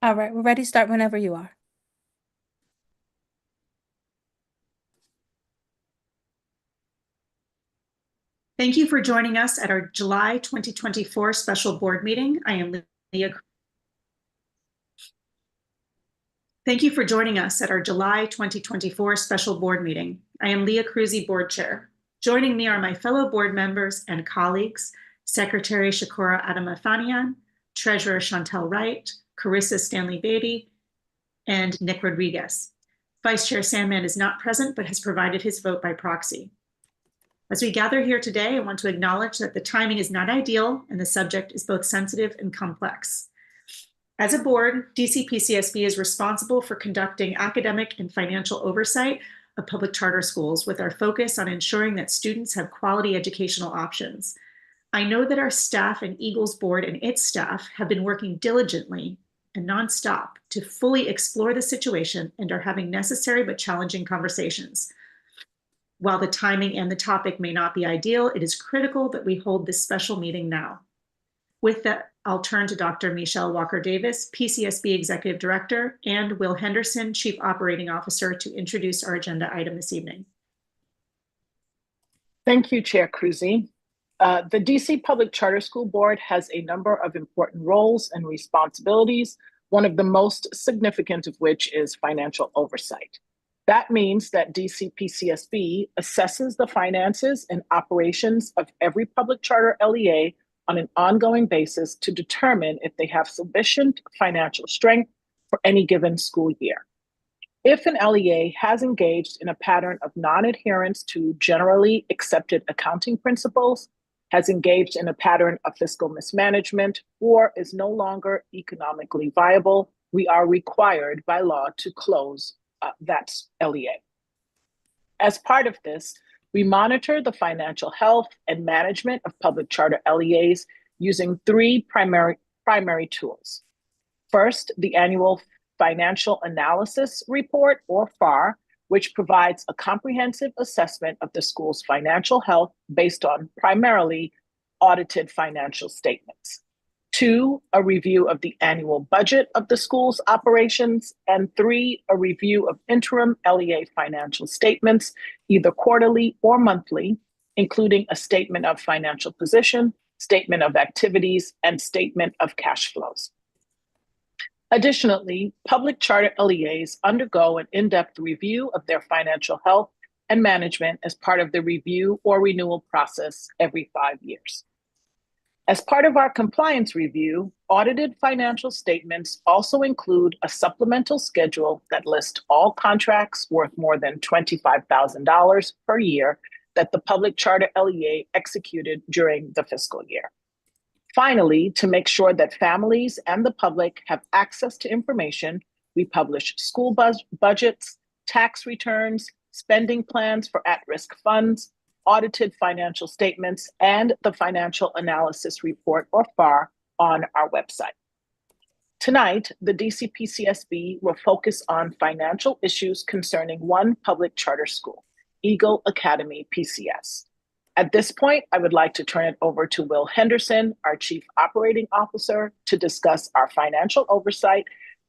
All right, we're ready to start whenever you are. Thank you for joining us at our July 2024 special board meeting. Thank you for joining us at our July 2024 special board meeting. I am Leah Cruzy, board chair. Joining me are my fellow board members and colleagues, Secretary Shakura Adamathanian, Treasurer Chantel Wright, Carissa Stanley Beatty, and Nick Rodriguez. Vice Chair Sandman is not present but has provided his vote by proxy. As we gather here today, I want to acknowledge that the timing is not ideal and the subject is both sensitive and complex. As a board, DC PCSB is responsible for conducting academic and financial oversight of public charter schools with our focus on ensuring that students have quality educational options. I know that our staff and Eagles board and its staff have been working diligently and nonstop to fully explore the situation and are having necessary but challenging conversations. While the timing and the topic may not be ideal, it is critical that we hold this special meeting now. With that, I'll turn to Dr. Michelle Walker-Davis, PCSB Executive Director, and Will Henderson, Chief Operating Officer, to introduce our agenda item this evening. Thank you, Chair Cruzy. The DC Public Charter School Board has a number of important roles and responsibilities, one of the most significant of which is financial oversight. That means that DC PCSB assesses the finances and operations of every public charter LEA on an ongoing basis to determine if they have sufficient financial strength for any given school year. If an LEA has engaged in a pattern of non-adherence to generally accepted accounting principles, has engaged in a pattern of fiscal mismanagement, or is no longer economically viable, we are required by law to close that LEA. As part of this, we monitor the financial health and management of public charter LEAs using three primary tools. First, the annual Financial Analysis Report, or FAR, which provides a comprehensive assessment of the school's financial health based on primarily audited financial statements. Two, a review of the annual budget of the school's operations. And three, a review of interim LEA financial statements, either quarterly or monthly, including a statement of financial position, statement of activities, and statement of cash flows. Additionally, public charter LEAs undergo an in-depth review of their financial health and management as part of the review or renewal process every 5 years. As part of our compliance review, audited financial statements also include a supplemental schedule that lists all contracts worth more than $25,000 per year that the public charter LEA executed during the fiscal year. Finally, to make sure that families and the public have access to information, we publish school budgets, tax returns, spending plans for at-risk funds, audited financial statements, and the Financial Analysis Report, or FAR, on our website. Tonight, the DC PCSB will focus on financial issues concerning one public charter school, Eagle Academy PCS. At this point, I would like to turn it over to Will Henderson, our Chief Operating Officer, to discuss our financial oversight,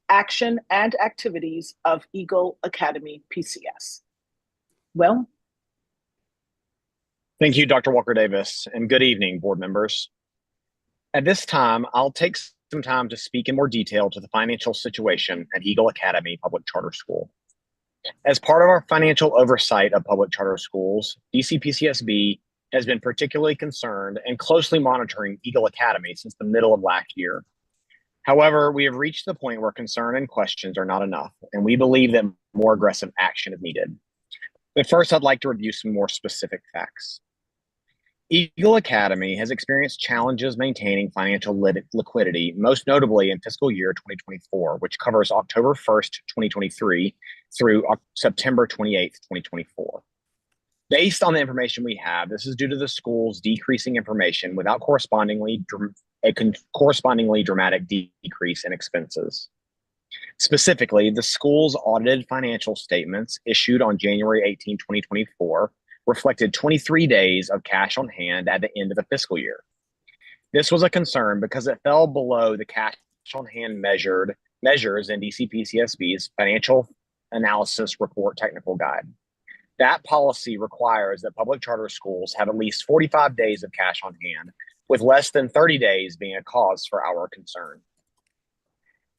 action, and activities of Eagle Academy PCS. Will? Thank you, Dr. Walker-Davis, and good evening, board members. At this time, I'll take some time to speak in more detail to the financial situation at Eagle Academy Public Charter School. As part of our financial oversight of public charter schools, DC PCSB has been particularly concerned and closely monitoring Eagle Academy since the middle of last year. However, we have reached the point where concern and questions are not enough, and we believe that more aggressive action is needed. But first, I'd like to review some more specific facts. Eagle Academy has experienced challenges maintaining financial liquidity, most notably in fiscal year 2024, which covers October 1st, 2023 through September 28th, 2024. Based on the information we have, this is due to the school's decreasing information without a correspondingly dramatic decrease in expenses. Specifically, the school's audited financial statements issued on January 18, 2024 reflected 23 days of cash on hand at the end of the fiscal year. This was a concern because it fell below the cash on hand measured measures in DCPCSB's Financial Analysis Report Technical Guide. That policy requires that public charter schools have at least 45 days of cash on hand, with less than 30 days being a cause for our concern.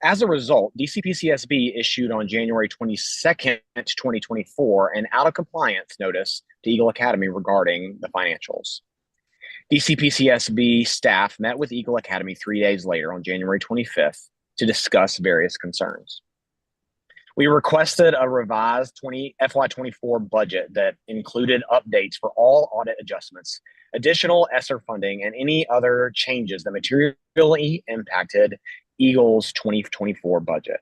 As a result, DCPCSB issued on January 22nd, 2024, an out of compliance notice to Eagle Academy regarding the financials. DCPCSB staff met with Eagle Academy 3 days later on January 25th to discuss various concerns. We requested a revised FY24 budget that included updates for all audit adjustments, additional ESSER funding, and any other changes that materially impacted Eagle's 2024 budget.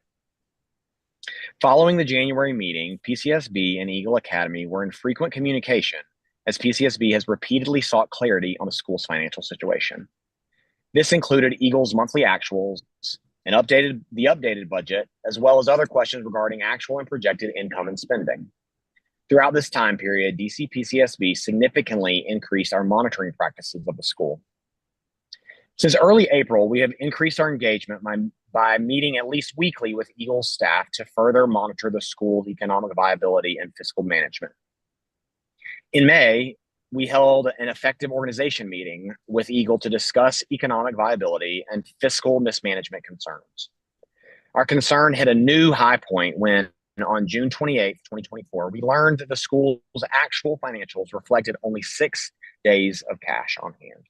Following the January meeting, PCSB and Eagle Academy were in frequent communication as PCSB has repeatedly sought clarity on the school's financial situation. This included Eagle's monthly actuals and the updated budget, as well as other questions regarding actual and projected income and spending. Throughout this time period, DCPCSB significantly increased our monitoring practices of the school. Since early April, we have increased our engagement by meeting at least weekly with Eagle's staff to further monitor the school's economic viability and fiscal management. In May, we held an effective organization meeting with Eagle to discuss economic viability and fiscal mismanagement concerns. Our concern hit a new high point when, on June 28, 2024, we learned that the school's actual financials reflected only 6 days of cash on hand.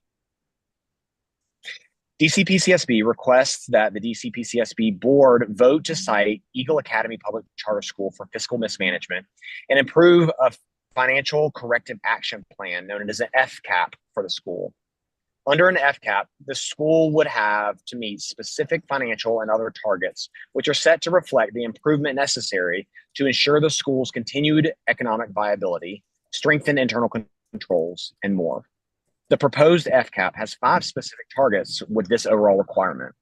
DCPCSB requests that the DCPCSB board vote to cite Eagle Academy Public Charter School for fiscal mismanagement and approve a financial corrective action plan known as an FCAP for the school. Under an FCAP, the school would have to meet specific financial and other targets, which are set to reflect the improvement necessary to ensure the school's continued economic viability, strengthen internal controls, and more. The proposed FCAP has 5 specific targets with this overall requirement.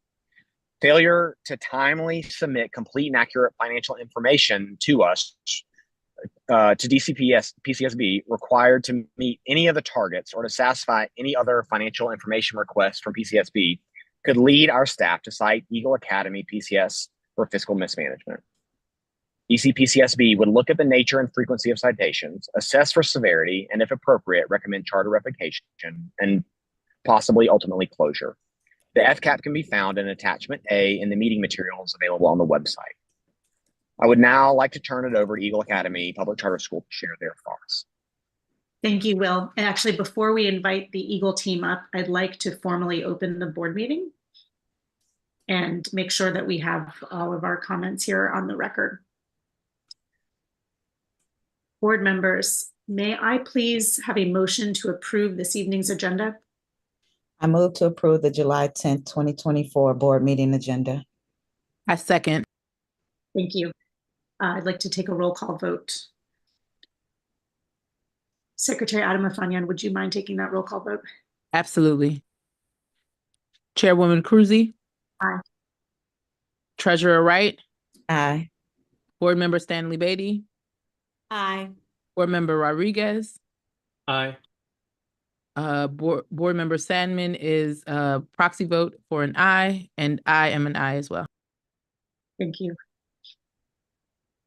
Failure to timely submit complete and accurate financial information to us, to DCPCSB, required to meet any of the targets or to satisfy any other financial information requests from PCSB could lead our staff to cite Eagle Academy PCS for fiscal mismanagement. DCPCSB would look at the nature and frequency of citations, assess for severity, and if appropriate, recommend charter revocation and possibly ultimately closure. The FCAP can be found in attachment A in the meeting materials available on the website. I would now like to turn it over to Eagle Academy Public Charter School to share their thoughts. Thank you, Will. And actually, before we invite the Eagle team up, I'd like to formally open the board meeting and make sure that we have all of our comments here on the record. Board members, may I please have a motion to approve this evening's agenda? I move to approve the July 10th, 2024 board meeting agenda. I second. Thank you. I'd like to take a roll call vote. Secretary Adama-Fanyan, would you mind taking that roll call vote? Absolutely. Chairwoman Cruzy. Aye. Treasurer Wright. Aye. Board Member Stanley Beatty. Aye. Board Member Rodriguez. Aye. Board Member Sandman is a proxy vote for an aye, and I am an aye as well. Thank you.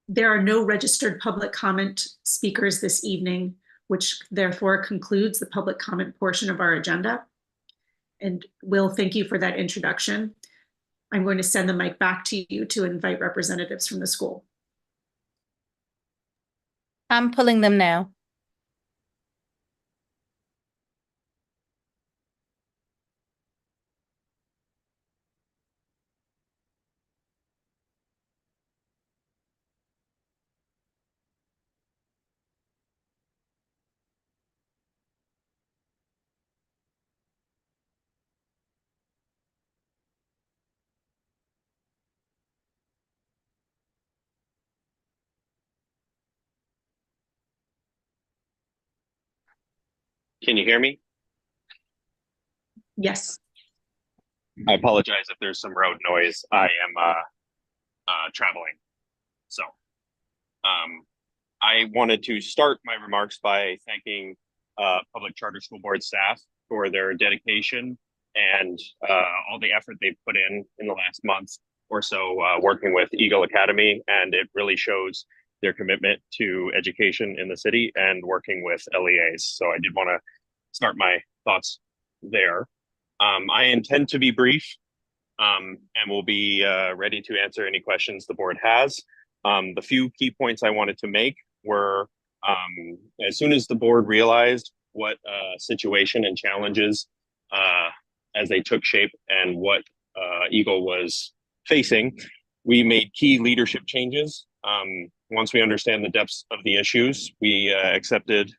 There are no registered public comment speakers this evening, which therefore concludes the public comment portion of our agenda. And Will, thank you for that introduction. I'm going to send the mic back to you to invite representatives from the school. I'm pulling them now. Can you hear me? Yes. I apologize if there's some road noise. I am traveling. So I wanted to start my remarks by thanking Public Charter School Board staff for their dedication and all the effort they've put in the last month or so working with Eagle Academy, and it really shows their commitment to education in the city and working with LEAs. So I did want to start my thoughts there. I intend to be brief and will be ready to answer any questions the board has. The few key points I wanted to make were as soon as the board realized what situation and challenges as they took shape and what Eagle was facing, we made key leadership changes. Once we understand the depths of the issues, we accepted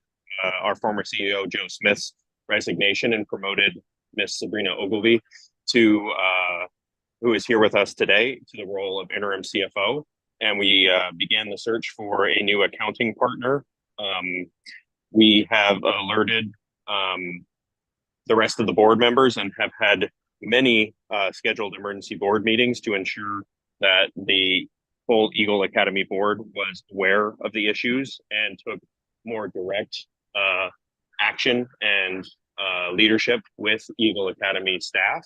our former CEO, Joe Smith's resignation and promoted Miss Sabrina Ogilvy to, who is here with us today, to the role of interim CFO. And we began the search for a new accounting partner. We have alerted the rest of the board members and have had many scheduled emergency board meetings to ensure that the full Eagle Academy board was aware of the issues and took more direct action and leadership with Eagle Academy staff.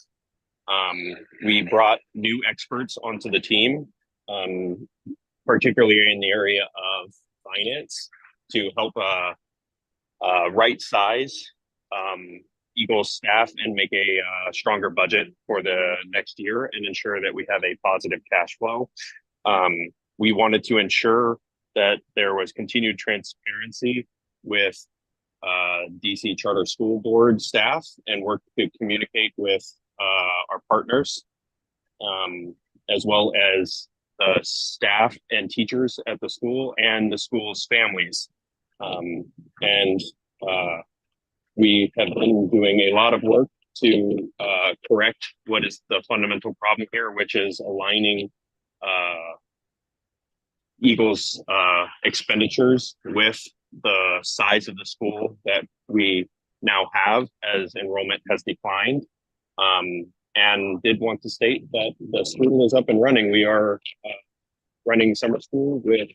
We brought new experts onto the team, particularly in the area of finance, to help right size Eagle's staff and make a stronger budget for the next year and ensure that we have a positive cash flow. We wanted to ensure that there was continued transparency with DC Charter School Board staff and work to communicate with our partners, as well as the staff and teachers at the school and the school's families. We have been doing a lot of work to correct what is the fundamental problem here, which is aligning Eagle's expenditures with the size of the school that we now have as enrollment has declined. And did want to state that the school is up and running. We are running summer school with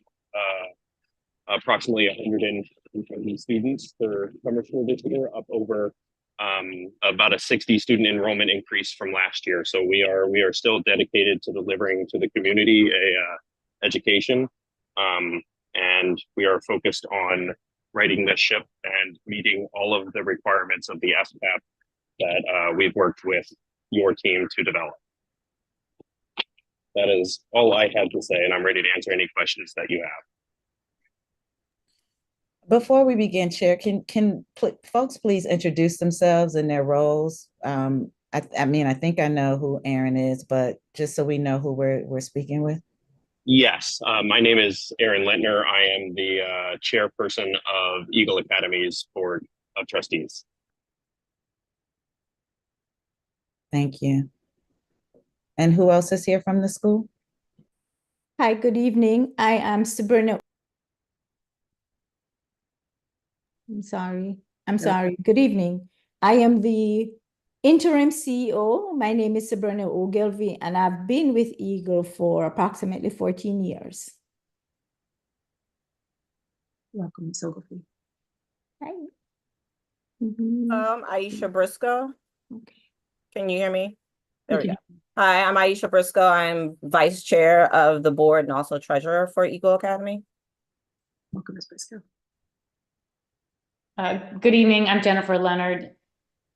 approximately 120 students for summer school this year, up over about a 60 student enrollment increase from last year. So we are still dedicated to delivering to the community a education, and we are focused on righting the ship and meeting all of the requirements of the FCAP that we've worked with your team to develop. That is all I had to say, and I'm ready to answer any questions that you have. Before we begin, Chair, can folks please introduce themselves and their roles? I mean, I think I know who Aaron is, but just so we know who we're speaking with. Yes, my name is Aaron Lentner. I am the chairperson of Eagle Academy's Board of Trustees. Thank you. And who else is here from the school? Hi, good evening. I am Sabrina. I'm sorry. Good evening. I am the interim CEO. My name is Sabrina Ogilvy, and I've been with Eagle for approximately 14 years. Welcome, Ms. Ogilvy. Hi. Aisha Briscoe. Okay. Can you hear me? There we can. go. Hi, I'm Aisha Briscoe. I'm vice chair of the board and also treasurer for Eagle Academy. Welcome, Ms. Briscoe. Good evening. I'm Jennifer Leonard,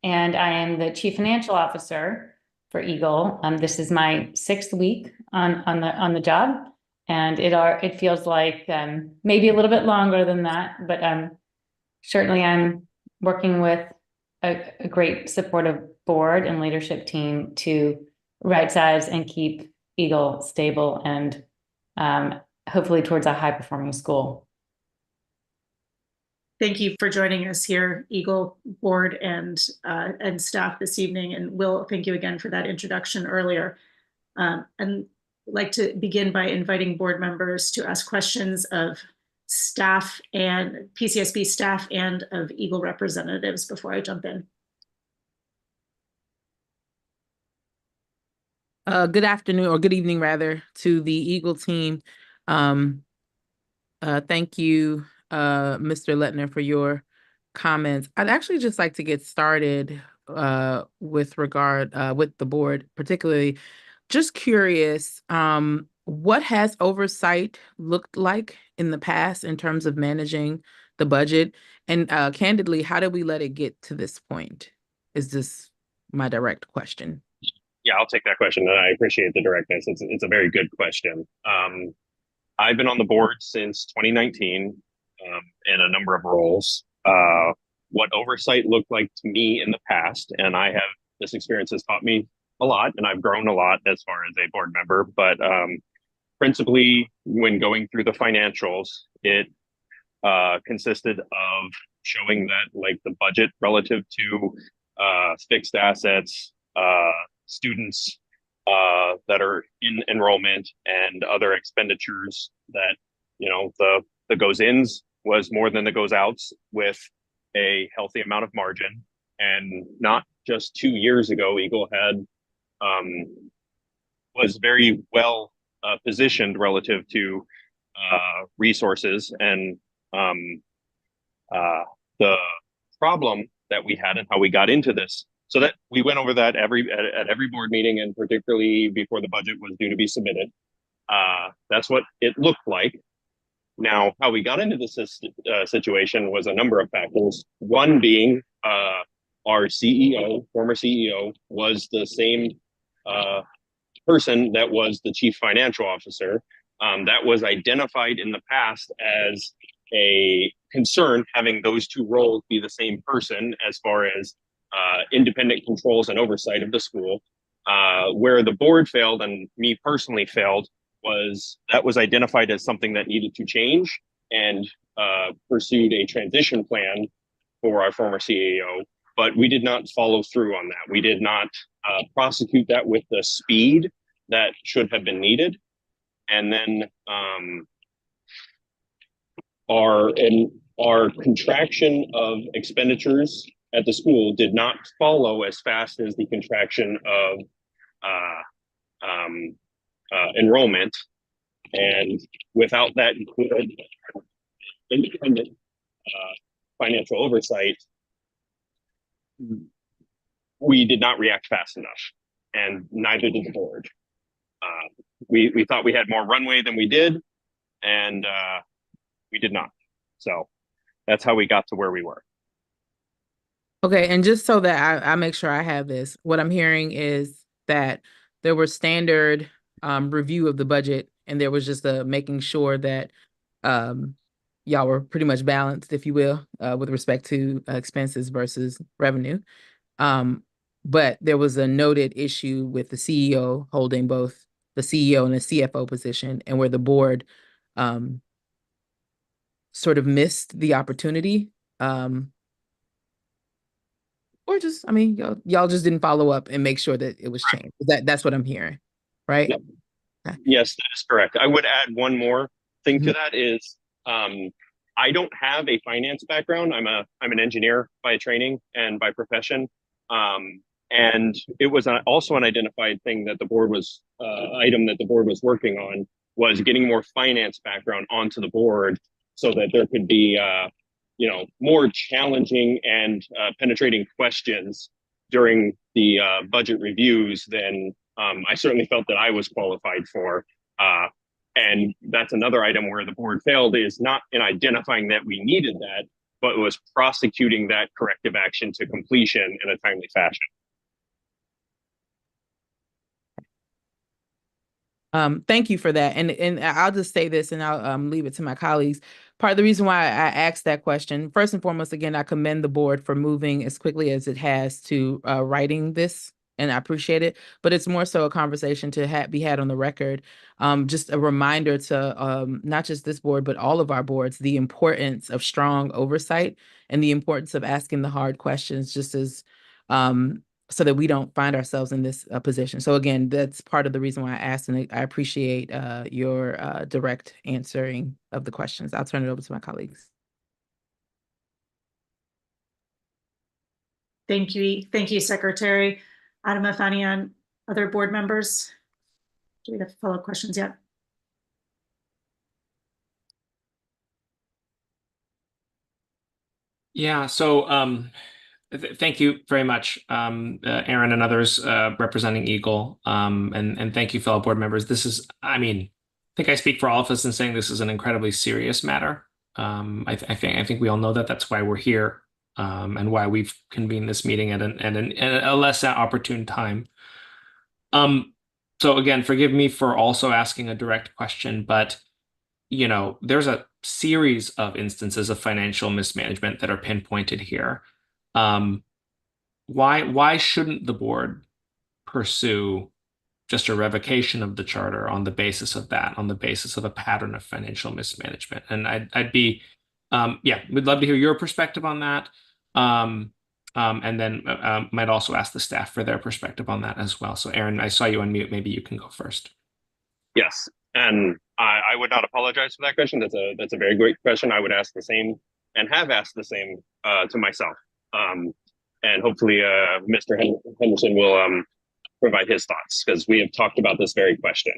and I am the Chief Financial Officer for Eagle. This is my 6th week on the job, and it feels like maybe a little bit longer than that, but certainly I'm working with a great supportive board and leadership team to right size and keep Eagle stable and hopefully towards a high performing school. Thank you for joining us here, Eagle Board and staff this evening. And Will, thank you again for that introduction earlier. And I'd like to begin by inviting board members to ask questions of staff and PCSB staff and of Eagle representatives before I jump in. Good afternoon, or good evening rather, to the Eagle team. Thank you, Mr. Lettner, for your comments. I'd actually just like to get started with regard with the board, particularly just curious, what has oversight looked like in the past in terms of managing the budget? And candidly, how did we let it get to this point? Is this my direct question? Yeah, I'll take that question, and I appreciate the directness. It's a very good question. I've been on the board since 2019 in a number of roles. What oversight looked like to me in the past, and this experience has taught me a lot, and I've grown a lot as far as a board member, but principally when going through the financials, it consisted of showing that like the budget relative to fixed assets, students that are in enrollment, and other expenditures that, you know, the goes ins was more than the goes outs, with a healthy amount of margin. And not just 2 years ago, Eagle had was very well positioned relative to resources, and the problem that we had and how we got into this. So that we went over that at every board meeting, and particularly before the budget was due to be submitted. That's what it looked like. Now, how we got into this situation was a number of factors. One being our CEO, former CEO, was the same person that was the chief financial officer. That was identified in the past as a concern, having those two roles be the same person as far as independent controls and oversight of the school. Where the board failed, and me personally failed, was identified as something that needed to change, and pursued a transition plan for our former CEO. But we did not follow through on that. We did not prosecute that with the speed that should have been needed. And then our contraction of expenditures at the school did not follow as fast as the contraction of enrollment. And without that good independent financial oversight, we did not react fast enough, and neither did the board. We thought we had more runway than we did, and we did not. So that's how we got to where we were. Okay, and just so that I make sure I have this, what I'm hearing is that there was standard review of the budget, and there was just making sure that y'all were pretty much balanced, if you will, with respect to expenses versus revenue. But there was a noted issue with the CEO holding both the CEO and the CFO position, and where the board sort of missed the opportunity. Or just, I mean, y'all just didn't follow up and make sure that it was changed. That's what I'm hearing, right? Yep. Okay. Yes, that is correct. I would add one more thing to that is, I don't have a finance background. I'm an engineer by training and by profession. And it was also an identified thing that the board was item that the board was working on, was getting more finance background onto the board, so that there could be more challenging and penetrating questions during the budget reviews than I certainly felt that I was qualified for. And that's another item where the board failed, is not in identifying that we needed that, but was prosecuting that corrective action to completion in a timely fashion. Thank you for that. And I'll just say this, and I'll leave it to my colleagues. Part of the reason why I asked that question, first and foremost, again, I commend the board for moving as quickly as it has to writing this, and I appreciate it. But it's more so a conversation to be had on the record. Just a reminder to not just this board, but all of our boards, the importance of strong oversight and the importance of asking the hard questions, just as so that we don't find ourselves in this position. So again, that's part of the reason why I asked, and I appreciate your direct answering of the questions. I'll turn it over to my colleagues. Thank you. Thank you, Secretary Adama Fanian. Other board members? Do we have follow-up questions yet? Yeah, so Thank you very much, Aaron and others representing Eagle. And thank you, fellow board members. This is, I mean, I think I speak for all of us in saying this is an incredibly serious matter. I think we all know that. That's why we're here, and why we've convened this meeting at a less opportune time. So again, forgive me for also asking a direct question, but you know, there's a series of instances of financial mismanagement that are pinpointed here. Why shouldn't the board pursue just a revocation of the charter on the basis of that, on the basis of a pattern of financial mismanagement? And I'd be, yeah, we'd love to hear your perspective on that. And then might also ask the staff for their perspective on that as well. So Aaron, I saw you unmute. Maybe you can go first. Yes, and I would not apologize for that question. That's a very great question. I would ask the same and have asked the same to myself. And hopefully Mr. Henderson will provide his thoughts, because we have talked about this very question.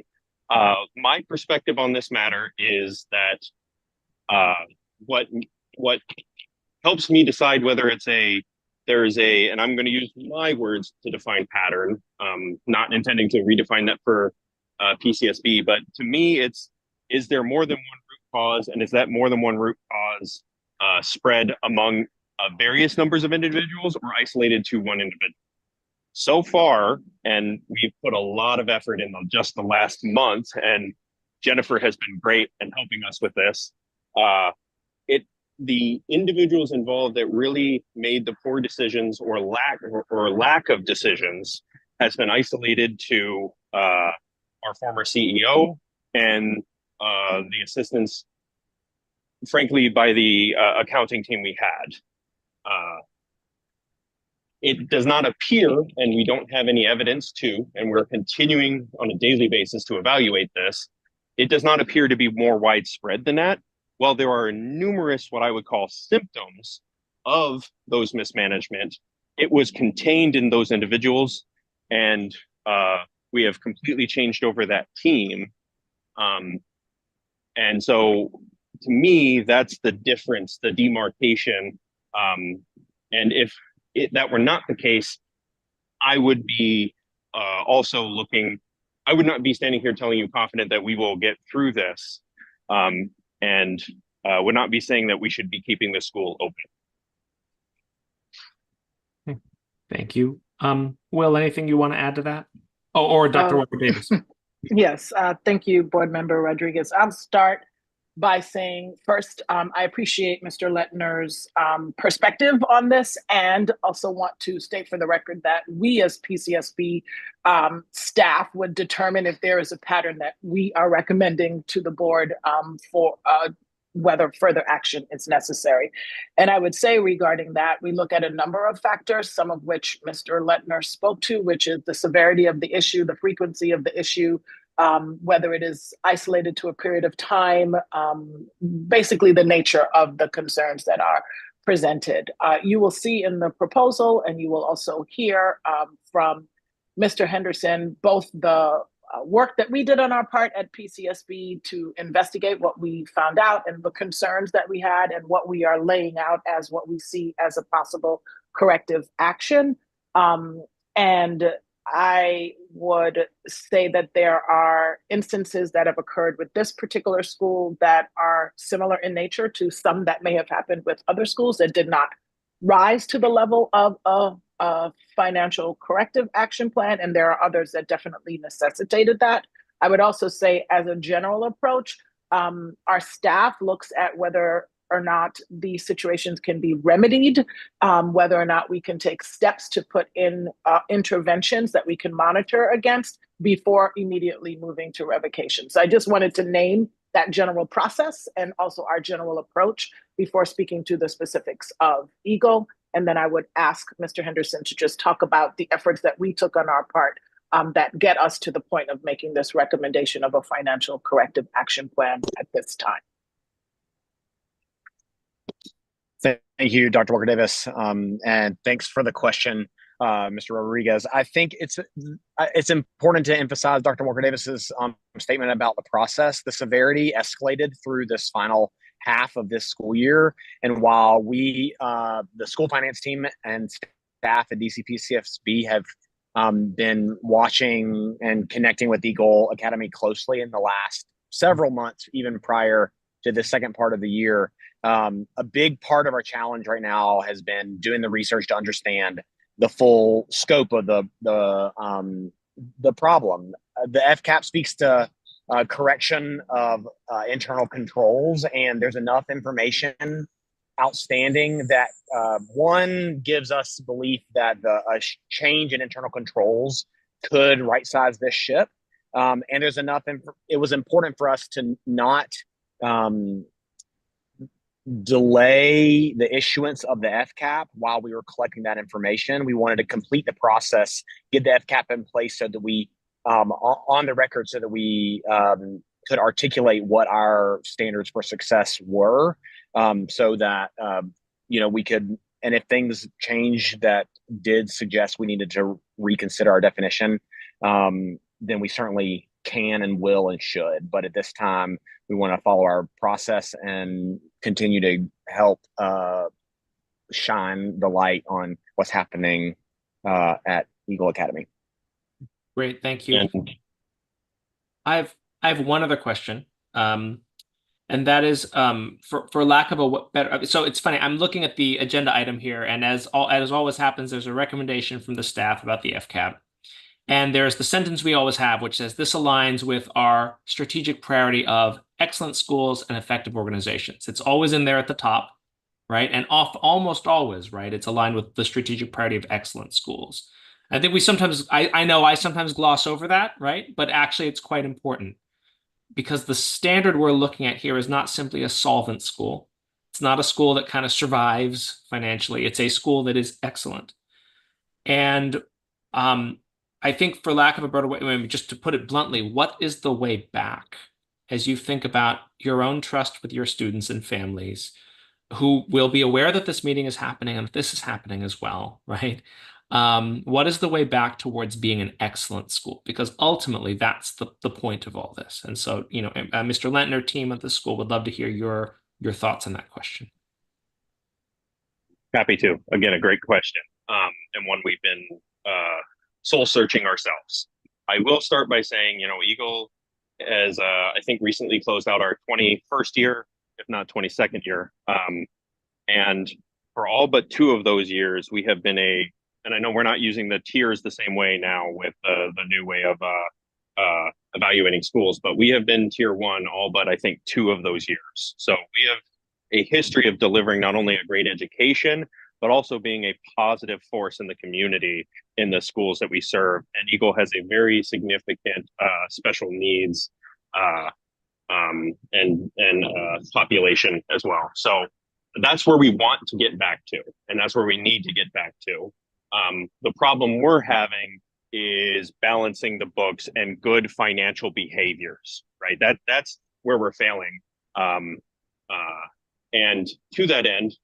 My perspective on this matter is that what helps me decide whether there is a, and I'm going to use my words to define pattern, not intending to redefine that for PCSB, but to me, is there more than one root cause, and is that more than one root cause spread among various numbers of individuals or isolated to one individual? So far, and we've put a lot of effort in just the last month, and Jennifer has been great in helping us with this. The individuals involved that really made the poor decisions or lack of decisions has been isolated to our former CEO and the assistance, frankly, by the accounting team we had. It does not appear, and we don't have any evidence to, and we're continuing on a daily basis to evaluate this, it does not appear to be more widespread than that. While there are numerous what I would call symptoms of those mismanagement, it was contained in those individuals, and we have completely changed over that team. And so to me, that's the difference, the demarcation. And if that were not the case, I would be also looking, I would not be standing here telling you confident that we will get through this. And would not be saying that we should be keeping the school open. Thank you. Will, anything you want to add to that? Oh, or Dr. Walker-Davis. Yes, thank you, Board Member Rodriguez. I'll start by saying first, I appreciate Mr. Lettner's perspective on this, and also want to state for the record that we as PCSB staff would determine if there is a pattern that we are recommending to the board for whether further action is necessary. And I would say regarding that, we look at a number of factors, some of which Mr. Lettner spoke to, which is the severity of the issue, the frequency of the issue, whether it is isolated to a period of time, basically the nature of the concerns that are presented. You will see in the proposal, and you will also hear from Mr. Henderson, both the work that we did on our part at PCSB to investigate what we found out and the concerns that we had, and what we are laying out as what we see as a possible corrective action. And I would say that there are instances that have occurred with this particular school that are similar in nature to some that may have happened with other schools that did not rise to the level of a financial corrective action plan. And there are others that definitely necessitated that. I would also say, as a general approach, our staff looks at whether or not these situations can be remedied, whether or not we can take steps to put in interventions that we can monitor against before immediately moving to revocation. So I just wanted to name that general process and also our general approach before speaking to the specifics of Eagle. And then I would ask Mr. Henderson to just talk about the efforts that we took on our part that get us to the point of making this recommendation of a financial corrective action plan at this time. Thank you, Dr. Walker-Davis, and thanks for the question, Mr. Rodriguez. I think it's important to emphasize Dr. Walker-Davis's statement about the process. The severity escalated through this final half of this school year. And while we, the school finance team and staff at DC PCSB have been watching and connecting with Eagle Academy closely in the last several months, even prior to the second part of the year, a big part of our challenge right now has been doing the research to understand the full scope of the problem. The FCAP speaks to correction of internal controls, and there's enough information outstanding that one gives us belief that a change in internal controls could right size this ship. And there's enough, it was important for us to not delay the issuance of the FCAP while we were collecting that information. We wanted to complete the process, get the FCAP in place so that we, on the record, so that we could articulate what our standards for success were, so that, we could, and if things change that did suggest we needed to reconsider our definition, then we certainly can and will and should. But at this time, we want to follow our process and continue to help shine the light on what's happening at Eagle Academy. Great, thank you. I have one other question, and that is for lack of a better. So it's funny. I'm looking at the agenda item here, and as always happens, there's a recommendation from the staff about the FCAP. And there's the sentence we always have, which says this aligns with our strategic priority of excellent schools and effective organizations. It's always in there at the top, right? And almost always, right? It's aligned with the strategic priority of excellent schools. I think we sometimes, I know I sometimes gloss over that, right? But actually it's quite important because the standard we're looking at here is not simply a solvent school. It's not a school that kind of survives financially. It's a school that is excellent. And I think, for lack of a better way, just to put it bluntly, what is the way back as you think about your own trust with your students and families who will be aware that this meeting is happening and that this is happening as well, right? What is the way back towards being an excellent school? Because ultimately, that's the point of all this. And so, Mr. Lentner, team at the school, would love to hear your thoughts on that question. Happy to. Again, a great question, and one we've been soul searching ourselves. I will start by saying, Eagle has, I think, recently closed out our 21st year, if not 22nd year. And for all but 2 of those years, we have been and I know we're not using the tiers the same way now with the new way of evaluating schools, but we have been tier 1 all but I think 2 of those years. So we have a history of delivering not only a great education, but also being a positive force in the community in the schools that we serve. And Eagle has a very significant special needs and population as well. So that's where we want to get back to, and that's where we need to get back to. The problem we're having is balancing the books and good financial behaviors, right? That's where we're failing. And to that end,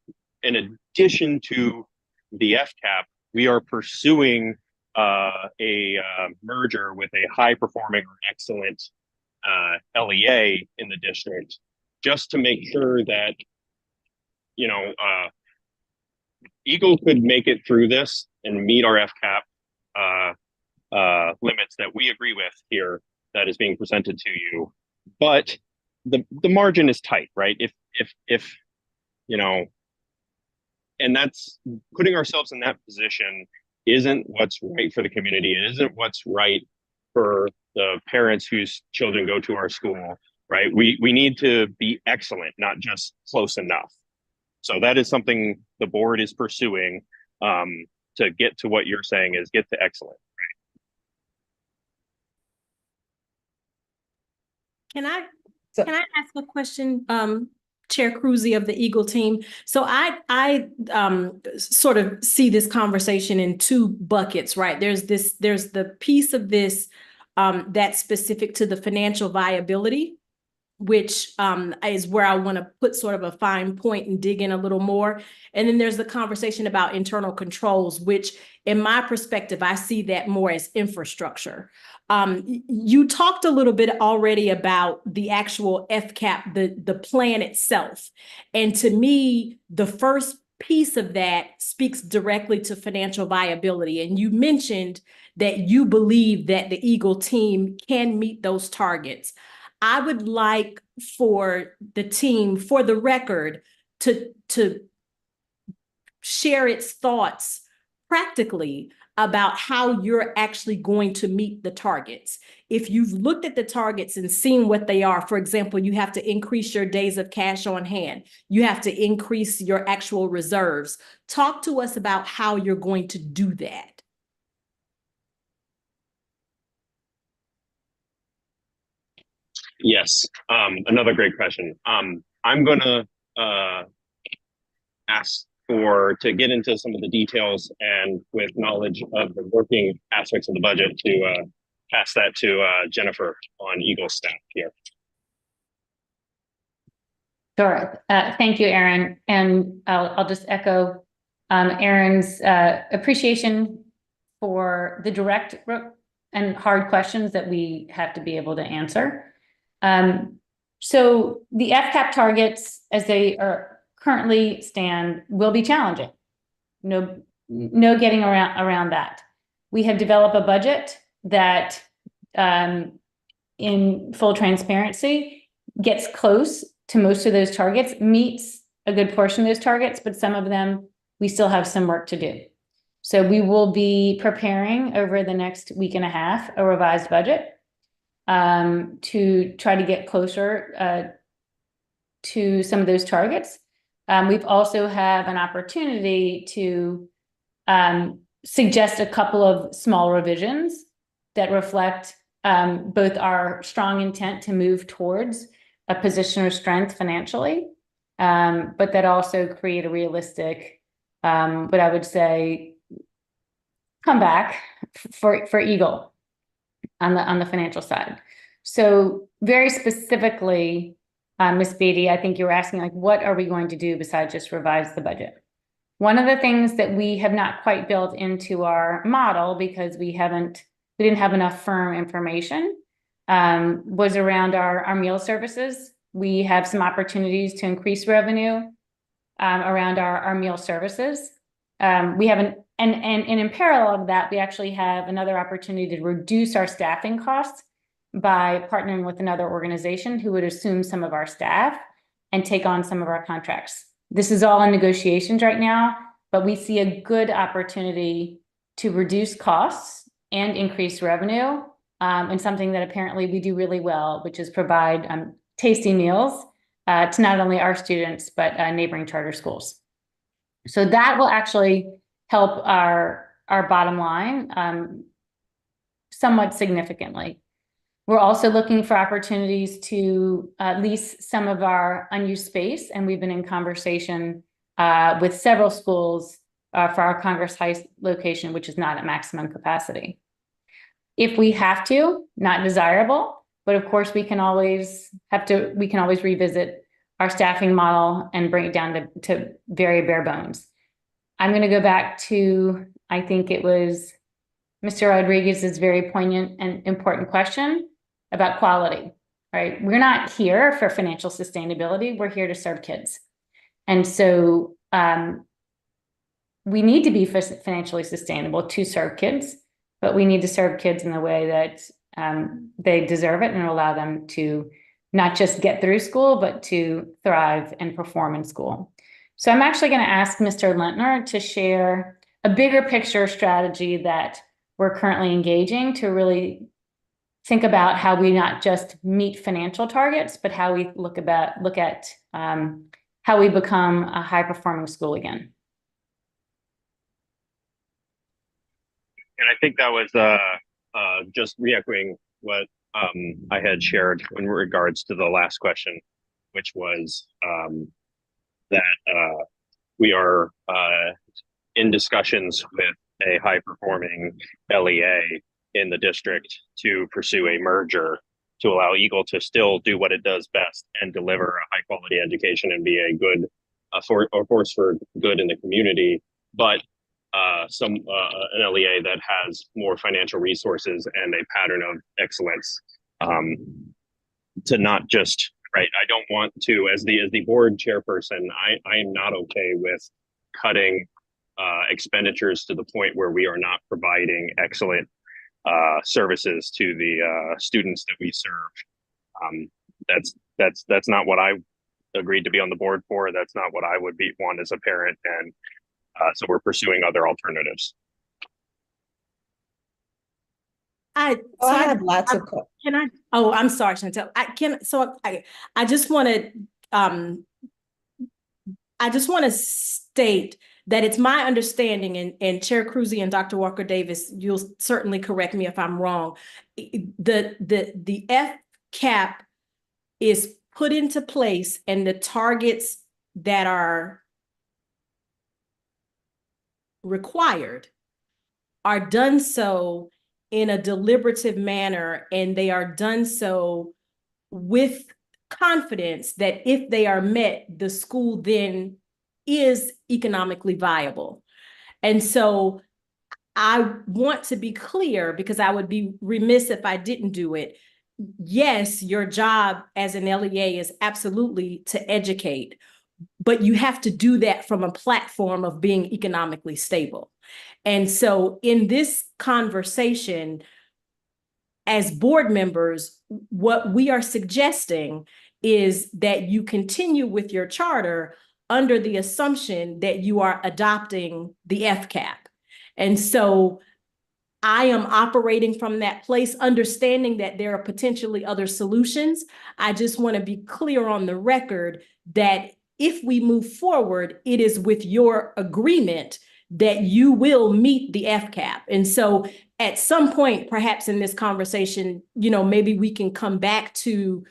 in addition to the FCAP, we are pursuing a merger with a high-performing or excellent LEA in the district, just to make sure that, Eagle could make it through this and meet our FCAP limits that we agree with here that is being presented to you. But the margin is tight, right? If and that's putting ourselves in that position isn't what's right for the community. It isn't what's right for the parents whose children go to our school, right? We need to be excellent, not just close enough. So that is something the board is pursuing to get to what you're saying is get to excellent. Can I ask a question, Chair Cruzy of the Eagle team? So I sort of see this conversation in 2 buckets, right? There's the piece of this that's specific to the financial viability, which is where I want to put sort of a fine point and dig in a little more. And then there's the conversation about internal controls, which in my perspective, I see that more as infrastructure. You talked a little bit already about the actual FCAP, the plan itself. And to me, the first piece of that speaks directly to financial viability. And you mentioned that you believe that the Eagle team can meet those targets. I would like for the team, for the record, to share its thoughts practically about how you're actually going to meet the targets. If you've looked at the targets and seen what they are, for example, you have to increase your days of cash on hand. You have to increase your actual reserves. Talk to us about how you're going to do that. Yes, another great question. I'm gonna ask to get into some of the details, and with knowledge of the working aspects of the budget, to pass that to Jennifer on Eagle staff here. Sure. Thank you, Aaron. And I'll just echo Aaron's appreciation for the direct and hard questions that we have to be able to answer. So the FCAP targets, as they are currently stand, will be challenging. No getting around that. We have developed a budget that, in full transparency, gets close to most of those targets, meets a good portion of those targets, but some of them we still have some work to do. So we will be preparing over the next week and a half a revised budget to try to get closer to some of those targets. We've also have an opportunity to suggest a couple of small revisions that reflect both our strong intent to move towards a position of strength financially, but that also create a realistic, what I would say, comeback for Eagle on the financial side. So very specifically, Ms. Beatty, I think you were asking, like, what are we going to do besides just revise the budget? One of the things that we have not quite built into our model, because we didn't have enough firm information, was around our meal services. We have some opportunities to increase revenue around our meal services. We haven't, and in parallel of that, we actually have another opportunity to reduce our staffing costs by partnering with another organization who would assume some of our staff and take on some of our contracts. This is all in negotiations right now, but we see a good opportunity to reduce costs and increase revenue, and something that apparently we do really well, which is provide tasty meals to not only our students, but neighboring charter schools. So that will actually help our bottom line somewhat significantly. We're also looking for opportunities to lease some of our unused space, and we've been in conversation with several schools for our Congress Heights location, which is not at maximum capacity. If we have to, not desirable, but of course we can always revisit our staffing model and bring it down to very bare bones. I'm going to go back to, I think it was Mr. Rodriguez's very poignant and important question about quality, right? We're not here for financial sustainability. We're here to serve kids. And so we need to be financially sustainable to serve kids, but we need to serve kids in the way that they deserve it and allow them to not just get through school, but to thrive and perform in school. So I'm actually going to ask Mr. Lentner to share a bigger picture strategy that we're currently engaging to really think about how we not just meet financial targets, but how we look at how we become a high-performing school again. And I think that was just re-echoing what I had shared in regards to the last question, which was that we are in discussions with a high-performing LEA in the district to pursue a merger to allow Eagle to still do what it does best and deliver a high-quality education and be a force for good in the community, but an LEA that has more financial resources and a pattern of excellence, to not just, right. I don't want to, as the board chairperson, I am not okay with cutting expenditures to the point where we are not providing excellent services to the students that we serve. That's not what I agreed to be on the board for. That's not what I would want as a parent, and so we're pursuing other alternatives. I have lots of. Can I? Oh, I'm sorry, Chantel. I just want to state that it's my understanding, and Chair Cruzy and Dr. Walker Davis, you'll certainly correct me if I'm wrong. The FCAP is put into place, and the targets that are required are done so in a deliberative manner, and they are done so with confidence that if they are met, the school then is economically viable. And so I want to be clear, because I would be remiss if I didn't do it. Yes, your job as an LEA is absolutely to educate, but you have to do that from a platform of being economically stable. And so in this conversation, as board members, what we are suggesting is that you continue with your charter under the assumption that you are adopting the FCAP. And so I am operating from that place, understanding that there are potentially other solutions. I just want to be clear on the record that if we move forward, it is with your agreement that you will meet the FCAP. And so at some point, perhaps in this conversation, maybe we can come back to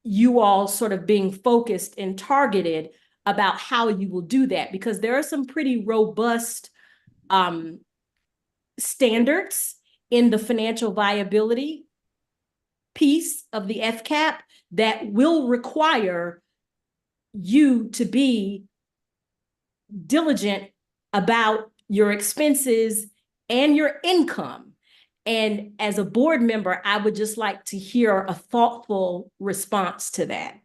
you all sort of being focused and targeted about how you will do that, because there are some pretty robust standards in the financial viability piece of the FCAP that will require you to be diligent about your expenses and your income. And as a board member, I would just like to hear a thoughtful response to that.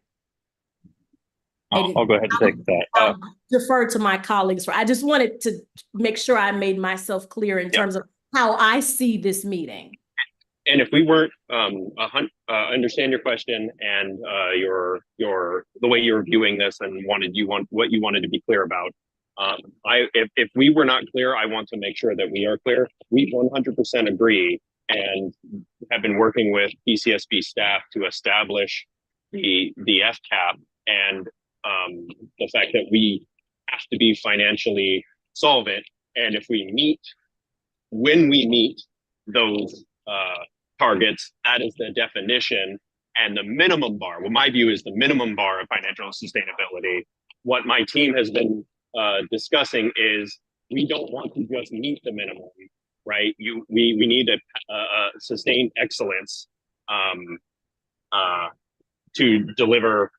I'll go ahead and take that. I'll defer to my colleagues. I just wanted to make sure I made myself clear in terms of how I see this meeting. And if we weren't understand your question and the way you're viewing this and what you wanted to be clear about, if we were not clear, I want to make sure that we are clear. We 100% agree and have been working with PCSB staff to establish the FCAP and the fact that we have to be financially solvent. And when we meet those targets, that is the definition and the minimum bar. Well, my view is the minimum bar of financial sustainability. What my team has been discussing is we don't want to just meet the minimum, right? We need a sustained excellence to deliver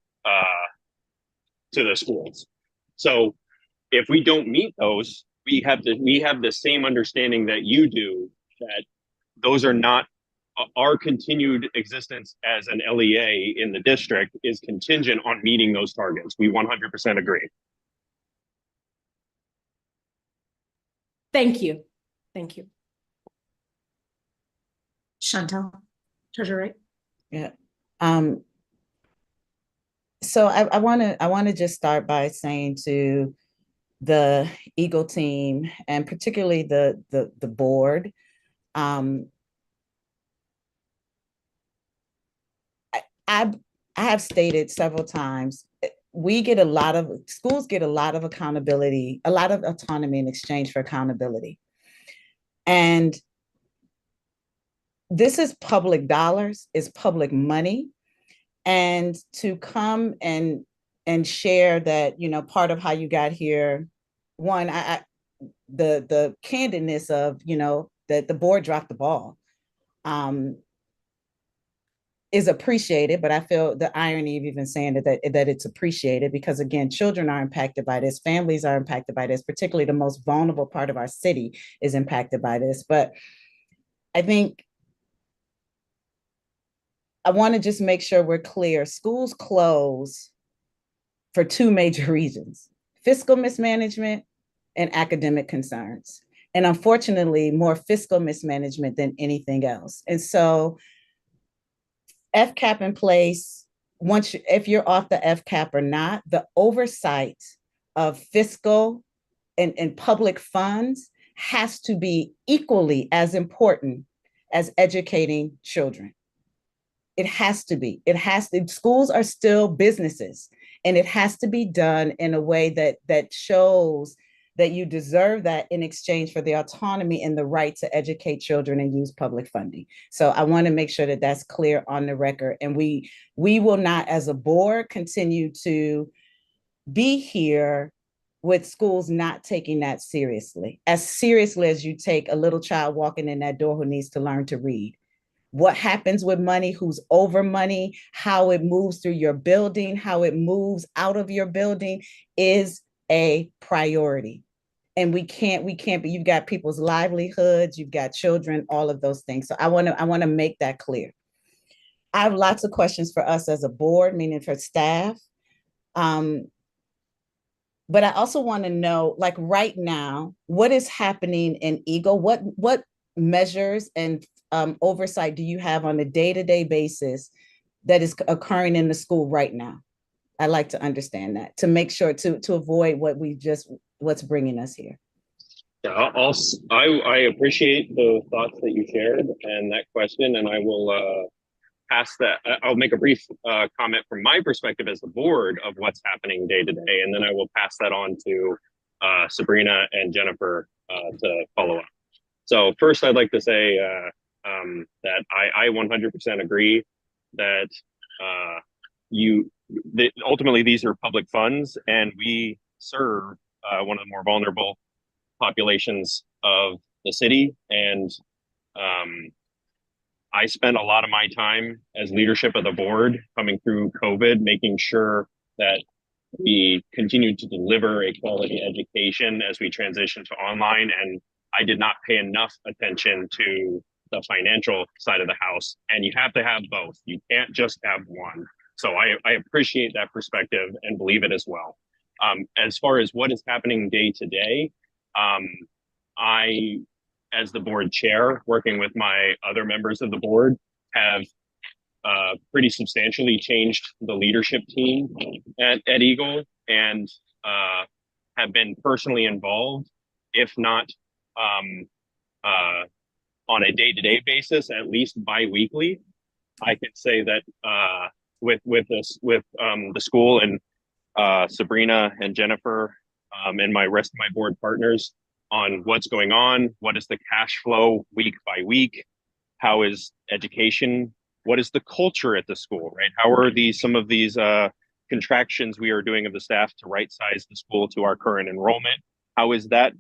to the schools. So if we don't meet those, we have the same understanding that you do, that those are not our continued existence as an LEA in the district is contingent on meeting those targets. We 100% agree. Thank you. Thank you. Chantel, Treasurer Wright. Yeah. So I want to just start by saying to the Eagle team and particularly the board, I have stated several times, schools get a lot of accountability, a lot of autonomy in exchange for accountability. And this is public dollars, it's public money. And to come and share that, part of how you got here, one, the candidness of, that the board dropped the ball. is appreciated, but I feel the irony of even saying that it's appreciated because, again, children are impacted by this, families are impacted by this, particularly the most vulnerable part of our city is impacted by this. But I think I want to just make sure we're clear. Schools close for two major reasons: fiscal mismanagement and academic concerns. And unfortunately, more fiscal mismanagement than anything else. And so FCAP in place, if you're off the FCAP or not, the oversight of fiscal and public funds has to be equally as important as educating children. It has to be. Schools are still businesses, and it has to be done in a way that shows that you deserve that in exchange for the autonomy and the right to educate children and use public funding. So I want to make sure that that's clear on the record. And we will not, as a board, continue to be here with schools not taking that seriously as you take a little child walking in that door who needs to learn to read. What happens with money, who's over money, how it moves through your building, how it moves out of your building is a priority. And we can't be, you've got people's livelihoods, you've got children, all of those things. So I want to make that clear. I have lots of questions for us as a board, meaning for staff. But I also want to know, like right now, what is happening in Eagle? What measures and oversight do you have on a day-to-day basis that is occurring in the school right now? I'd like to understand that to make sure to avoid what's bringing us here. Yeah, I appreciate the thoughts that you shared and that question, and I will pass that. I'll make a brief comment from my perspective as the board of what's happening day to day, and then I will pass that on to Sabrina and Jennifer to follow up. So first, I'd like to say that I 100% agree that ultimately these are public funds, and we serve one of the more vulnerable populations of the city. And I spent a lot of my time as leadership of the board coming through COVID, making sure that we continued to deliver a quality education as we transition to online. And I did not pay enough attention to the financial side of the house. And you have to have both. You can't just have one. So I appreciate that perspective and believe it as well. As far as what is happening day to day, I, as the board chair, working with my other members of the board, have pretty substantially changed the leadership team at Eagle, and have been personally involved, if not on a day-to-day basis, at least bi-weekly. I can say that with the school and Sabrina and Jennifer and my rest of my board partners on what's going on, what is the cash flow week by week, how is education, what is the culture at the school, right? How are some of these contractions we are doing of the staff to right size the school to our current enrollment? How is that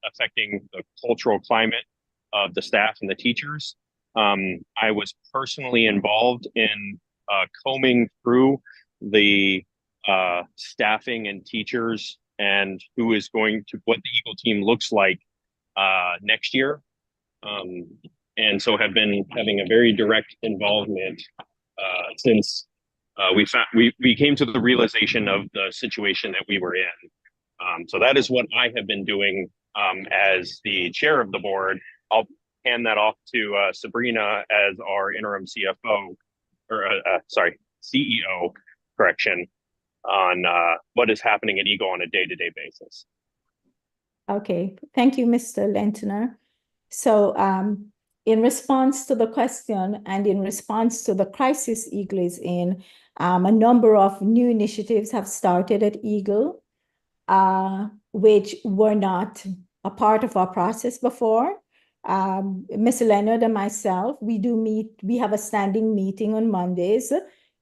affecting the cultural climate of the staff and the teachers? I was personally involved in combing through the staffing and teachers and what the Eagle team looks like next year. And so have been having a very direct involvement since we came to the realization of the situation that we were in. So that is what I have been doing as the chair of the board. I'll hand that off to Sabrina as our interim CFO, or CEO, correction, on what is happening at Eagle on a day-to-day basis. Okay, thank you, Mr. Lentner. So in response to the question and in response to the crisis Eagle is in, a number of new initiatives have started at Eagle, which were not a part of our process before. Ms. Leonard and myself, we have a standing meeting on Mondays.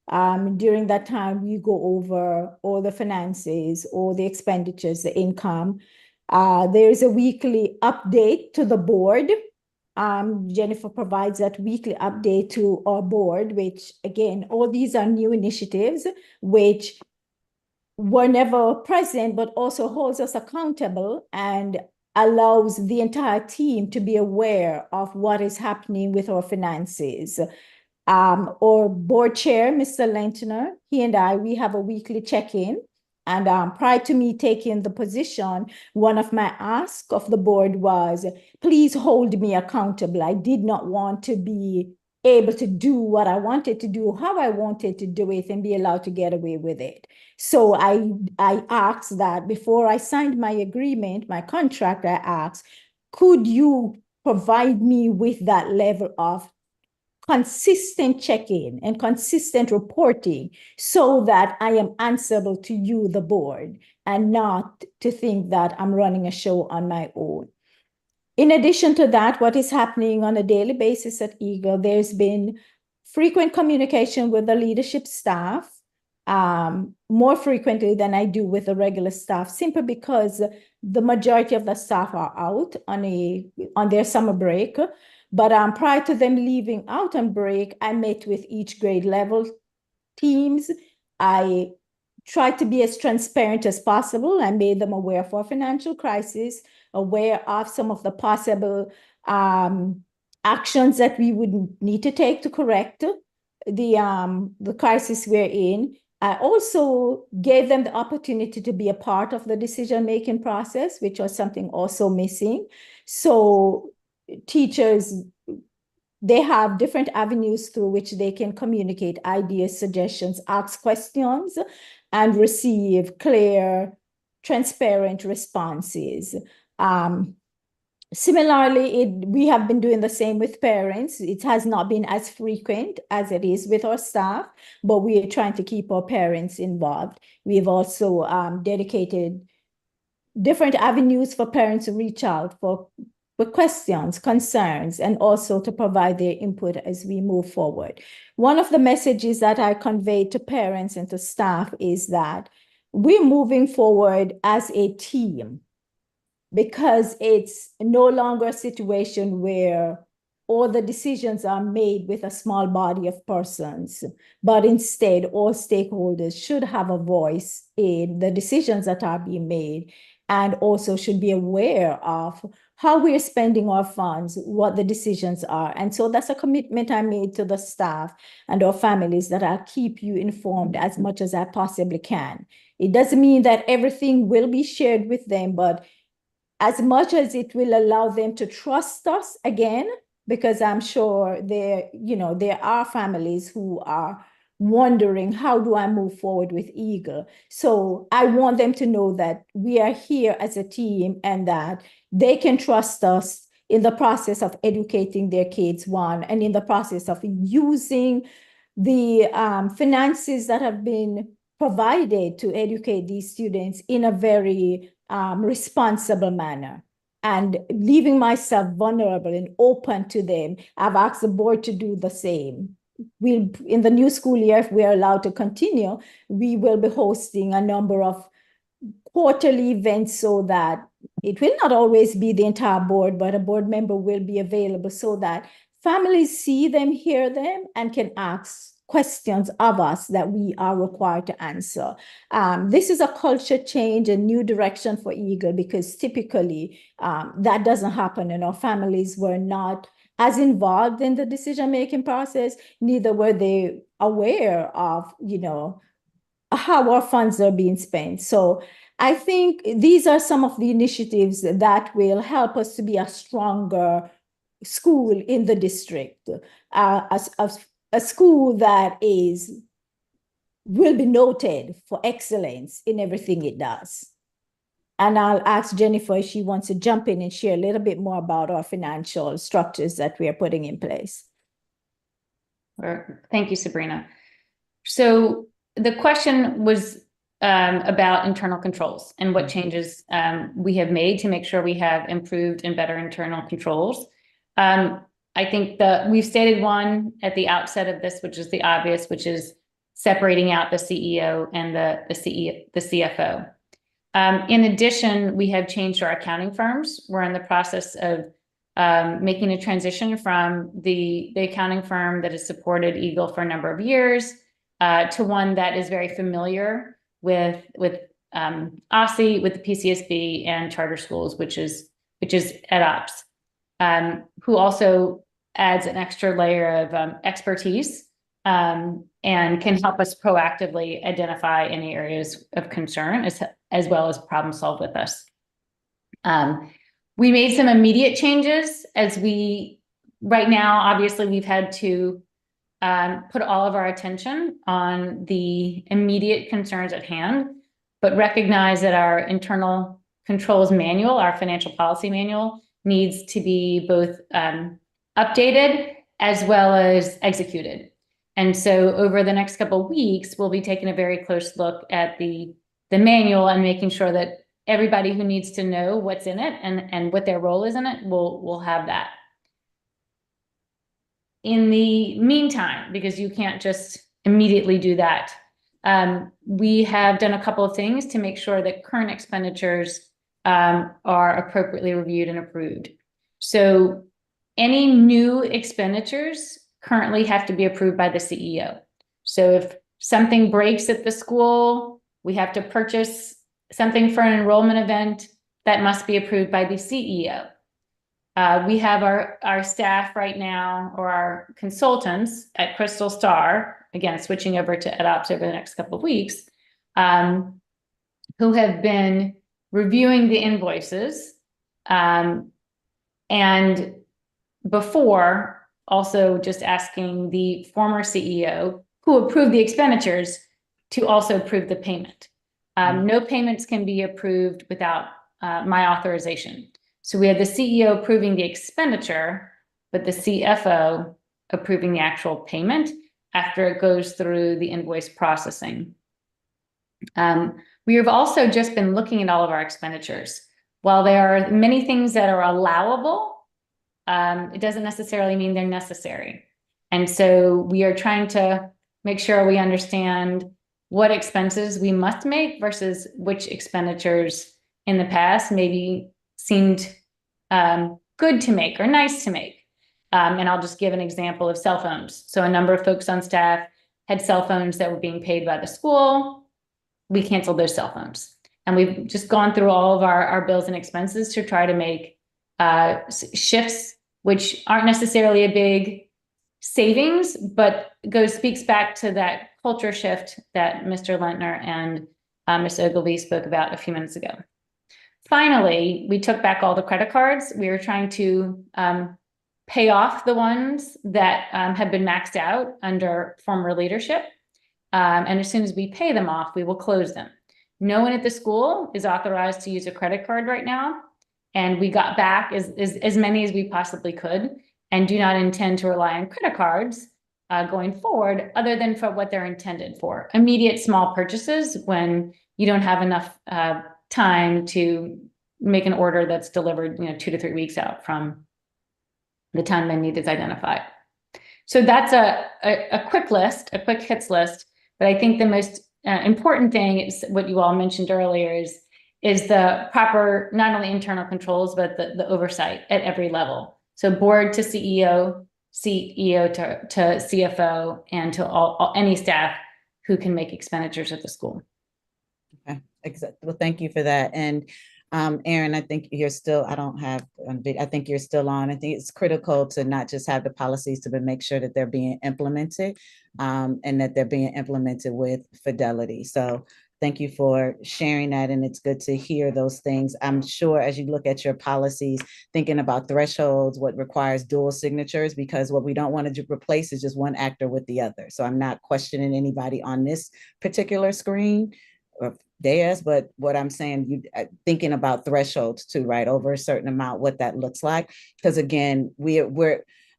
During that time, we go over all the finances, all the expenditures, the income. There is a weekly update to the board Jennifer provides that weekly update to our board, which again, all these are new initiatives which were never present, but also holds us accountable and allows the entire team to be aware of what is happening with our finances. Our board chair, Mr. Lentner, he and we have a weekly check-in. And prior to me taking the position, one of my asks of the board was, please hold me accountable. I did not want to be able to do what I wanted to do, how I wanted to do it, and be allowed to get away with it. So I asked that before I signed my agreement, my contract, I asked, could you provide me with that level of consistent check-in and consistent reporting so that I am answerable to you, the board, and not to think that I'm running a show on my own. In addition to that, what is happening on a daily basis at Eagle, there's been frequent communication with the leadership staff, more frequently than I do with the regular staff, simply because the majority of the staff are out on their summer break. But prior to them leaving out on break, I met with each grade level teams. I tried to be as transparent as possible. I made them aware of our financial crisis, aware of some of the possible actions that we would need to take to correct the crisis we're in. I also gave them the opportunity to be a part of the decision-making process, which was something also missing. So teachers, they have different avenues through which they can communicate ideas, suggestions, ask questions, and receive clear, transparent responses. Similarly, we have been doing the same with parents. It has not been as frequent as it is with our staff, but we are trying to keep our parents involved. We've also dedicated different avenues for parents to reach out for questions, concerns, and also to provide their input as we move forward. One of the messages that I convey to parents and to staff is that we're moving forward as a team, because it's no longer a situation where all the decisions are made with a small body of persons, but instead all stakeholders should have a voice in the decisions that are being made, and also should be aware of how we're spending our funds, what the decisions are. And so that's a commitment I made to the staff and our families, that I'll keep you informed as much as I possibly can. It doesn't mean that everything will be shared with them, but as much as it will allow them to trust us again, because I'm sure there are families who are wondering, how do I move forward with Eagle? So I want them to know that we are here as a team and that they can trust us in the process of educating their kids, one, and in the process of using the finances that have been provided to educate these students in a very responsible manner, and leaving myself vulnerable and open to them. I've asked the board to do the same. In the new school year, if we are allowed to continue, we will be hosting a number of quarterly events so that it will not always be the entire board, but a board member will be available so that families see them, hear them, and can ask questions of us that we are required to answer. This is a culture change, a new direction for Eagle, because typically that doesn't happen, and our families were not as involved in the decision-making process, neither were they aware of, how our funds are being spent. So I think these are some of the initiatives that will help us to be a stronger school in the district, a school that will be noted for excellence in everything it does. And I'll ask Jennifer if she wants to jump in and share a little bit more about our financial structures that we are putting in place. Thank you, Sabrina. So the question was about internal controls and what changes we have made to make sure we have improved and better internal controls. I think we've stated one at the outset of this, which is the obvious, which is separating out the CEO and the CFO. In addition, we have changed our accounting firms. We're in the process of making a transition from the accounting firm that has supported Eagle for a number of years to one that is very familiar with OSSI, with the PCSB and charter schools, which is EdOps, who also adds an extra layer of expertise and can help us proactively identify any areas of concern as well as problem solve with us. We made some immediate changes right now, obviously we've had to put all of our attention on the immediate concerns at hand, but recognize that our internal controls manual, our financial policy manual, needs to be both updated as well as executed. And so over the next couple of weeks, we'll be taking a very close look at the manual and making sure that everybody who needs to know what's in it and what their role is in it will have that. In the meantime, because you can't just immediately do that, we have done a couple of things to make sure that current expenditures are appropriately reviewed and approved. So any new expenditures currently have to be approved by the CEO. So if something breaks at the school, we have to purchase something for an enrollment event, that must be approved by the CEO. We have our staff right now, or our consultants at Crystal Star, again, switching over to EdOps over the next couple of weeks, who have been reviewing the invoices and before also just asking the former CEO who approved the expenditures to also approve the payment. No payments can be approved without my authorization. So we have the CEO approving the expenditure, but the CFO approving the actual payment after it goes through the invoice processing. We have also just been looking at all of our expenditures. While there are many things that are allowable, it doesn't necessarily mean they're necessary. And so we are trying to make sure we understand what expenses we must make versus which expenditures in the past maybe seemed good to make or nice to make. And I'll just give an example of cell phones. So a number of folks on staff had cell phones that were being paid by the school. We canceled those cell phones. And we've just gone through all of our bills and expenses to try to make shifts, which aren't necessarily a big savings, but speaks back to that culture shift that Mr. Lentner and Ms. Ogilvy spoke about a few minutes ago. Finally, we took back all the credit cards. We were trying to pay off the ones that have been maxed out under former leadership. And as soon as we pay them off, we will close them. No one at the school is authorized to use a credit card right now. And we got back as many as we possibly could and do not intend to rely on credit cards going forward, other than for what they're intended for. Immediate small purchases when you don't have enough time to make an order that's delivered 2 to 3 weeks out from the time the need is identified. So that's a quick list, a quick hits list. But I think the most important thing is what you all mentioned earlier is the proper, not only internal controls, but the oversight at every level. So board to CEO, CEO to CFO, and to any staff who can make expenditures at the school. Okay, exactly. Well, thank you for that. And Aaron, I think you're still, I think you're still on. I think it's critical to not just have the policies, but make sure that they're being implemented and that they're being implemented with fidelity. So thank you for sharing that. And it's good to hear those things. I'm sure as you look at your policies, thinking about thresholds, what requires dual signatures, because what we don't want to replace is just one actor with the other. So I'm not questioning anybody on this particular screen or dais, but what I'm saying, you thinking about thresholds too, right? Over a certain amount, what that looks like. Because again,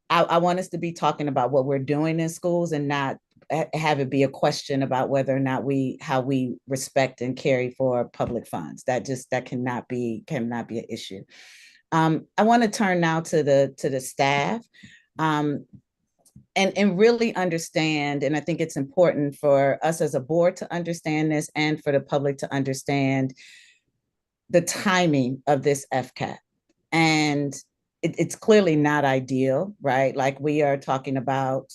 I want us to be talking about what we're doing in schools and not have it be a question about whether or not how we respect and carry for public funds. That cannot be an issue. I want to turn now to the staff and really understand, and I think it's important for us as a board to understand this and for the public to understand the timing of this FCAP. And it's clearly not ideal, right? Like we are talking about,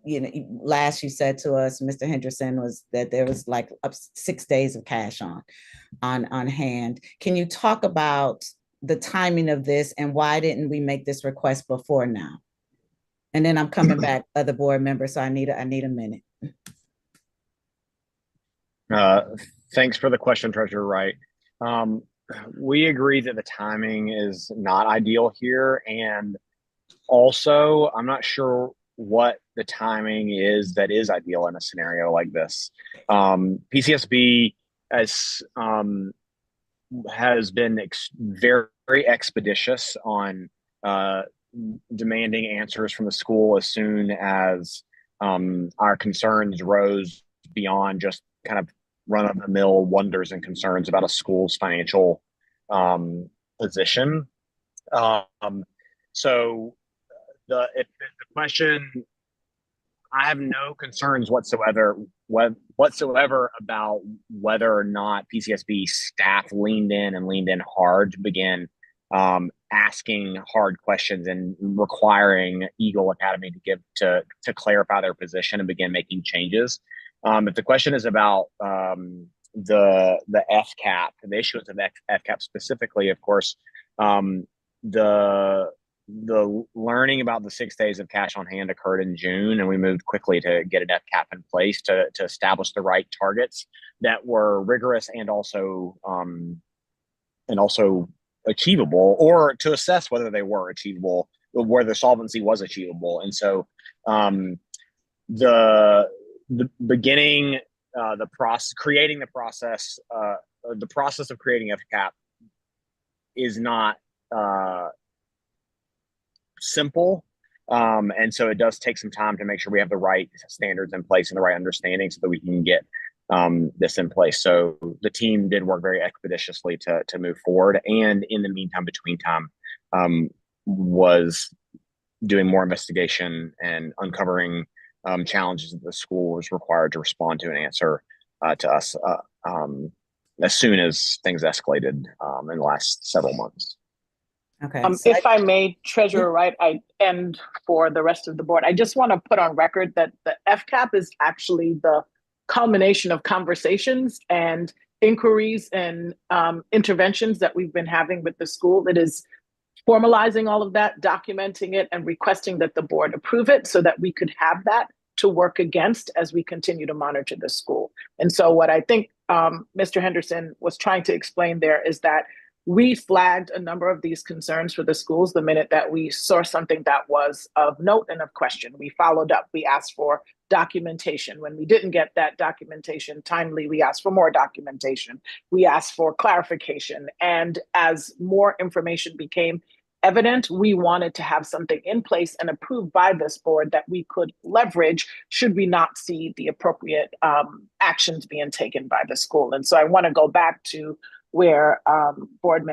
last you said to us, Mr. Henderson, was that there was like up 6 days of cash on hand. Can you talk about the timing of this and why didn't we make this request before now? And then I'm coming back, other board members, so I need a minute. Thanks for the question, Treasurer Wright. We agree that the timing is not ideal here. And also, I'm not sure what the timing is that is ideal in a scenario like this. PCSB has been very expeditious on demanding answers from the school as soon as our concerns rose beyond just kind of run-of-the-mill wonders and concerns about a school's financial position. So if the question, I have no concerns whatsoever about whether or not PCSB staff leaned in hard to begin asking hard questions and requiring Eagle Academy to clarify their position and begin making changes. If the question is about the FCAP, the issuance of FCAP specifically, of course, the learning about the 6 days of cash on hand occurred in June, and we moved quickly to get an FCAP in place to establish the right targets that were rigorous and also achievable, or to assess whether they were achievable, where the solvency was achievable. And so the beginning, the process of creating FCAP is not simple. And so it does take some time to make sure we have the right standards in place and the right understanding so that we can get this in place. So the team did work very expeditiously to move forward. And in the meantime, between time, was doing more investigation and uncovering challenges that the school was required to respond to and answer to us as soon as things escalated in the last several months. Okay. If I may, Treasurer Wright, and for the rest of the board, I just want to put on record that the FCAP is actually the culmination of conversations and inquiries and interventions that we've been having with the school. It is formalizing all of that, documenting it, and requesting that the board approve it so that we could have that to work against as we continue to monitor the school. And so what I think Mr. Henderson was trying to explain there is that we flagged a number of these concerns for the schools the minute that we saw something that was of note and of question. We followed up, we asked for documentation. When we didn't get that documentation timely, we asked for more documentation. We asked for clarification. And as more information became evident, we wanted to have something in place and approved by this board that we could leverage should we not see the appropriate actions being taken by the school. And so I want to go back to where board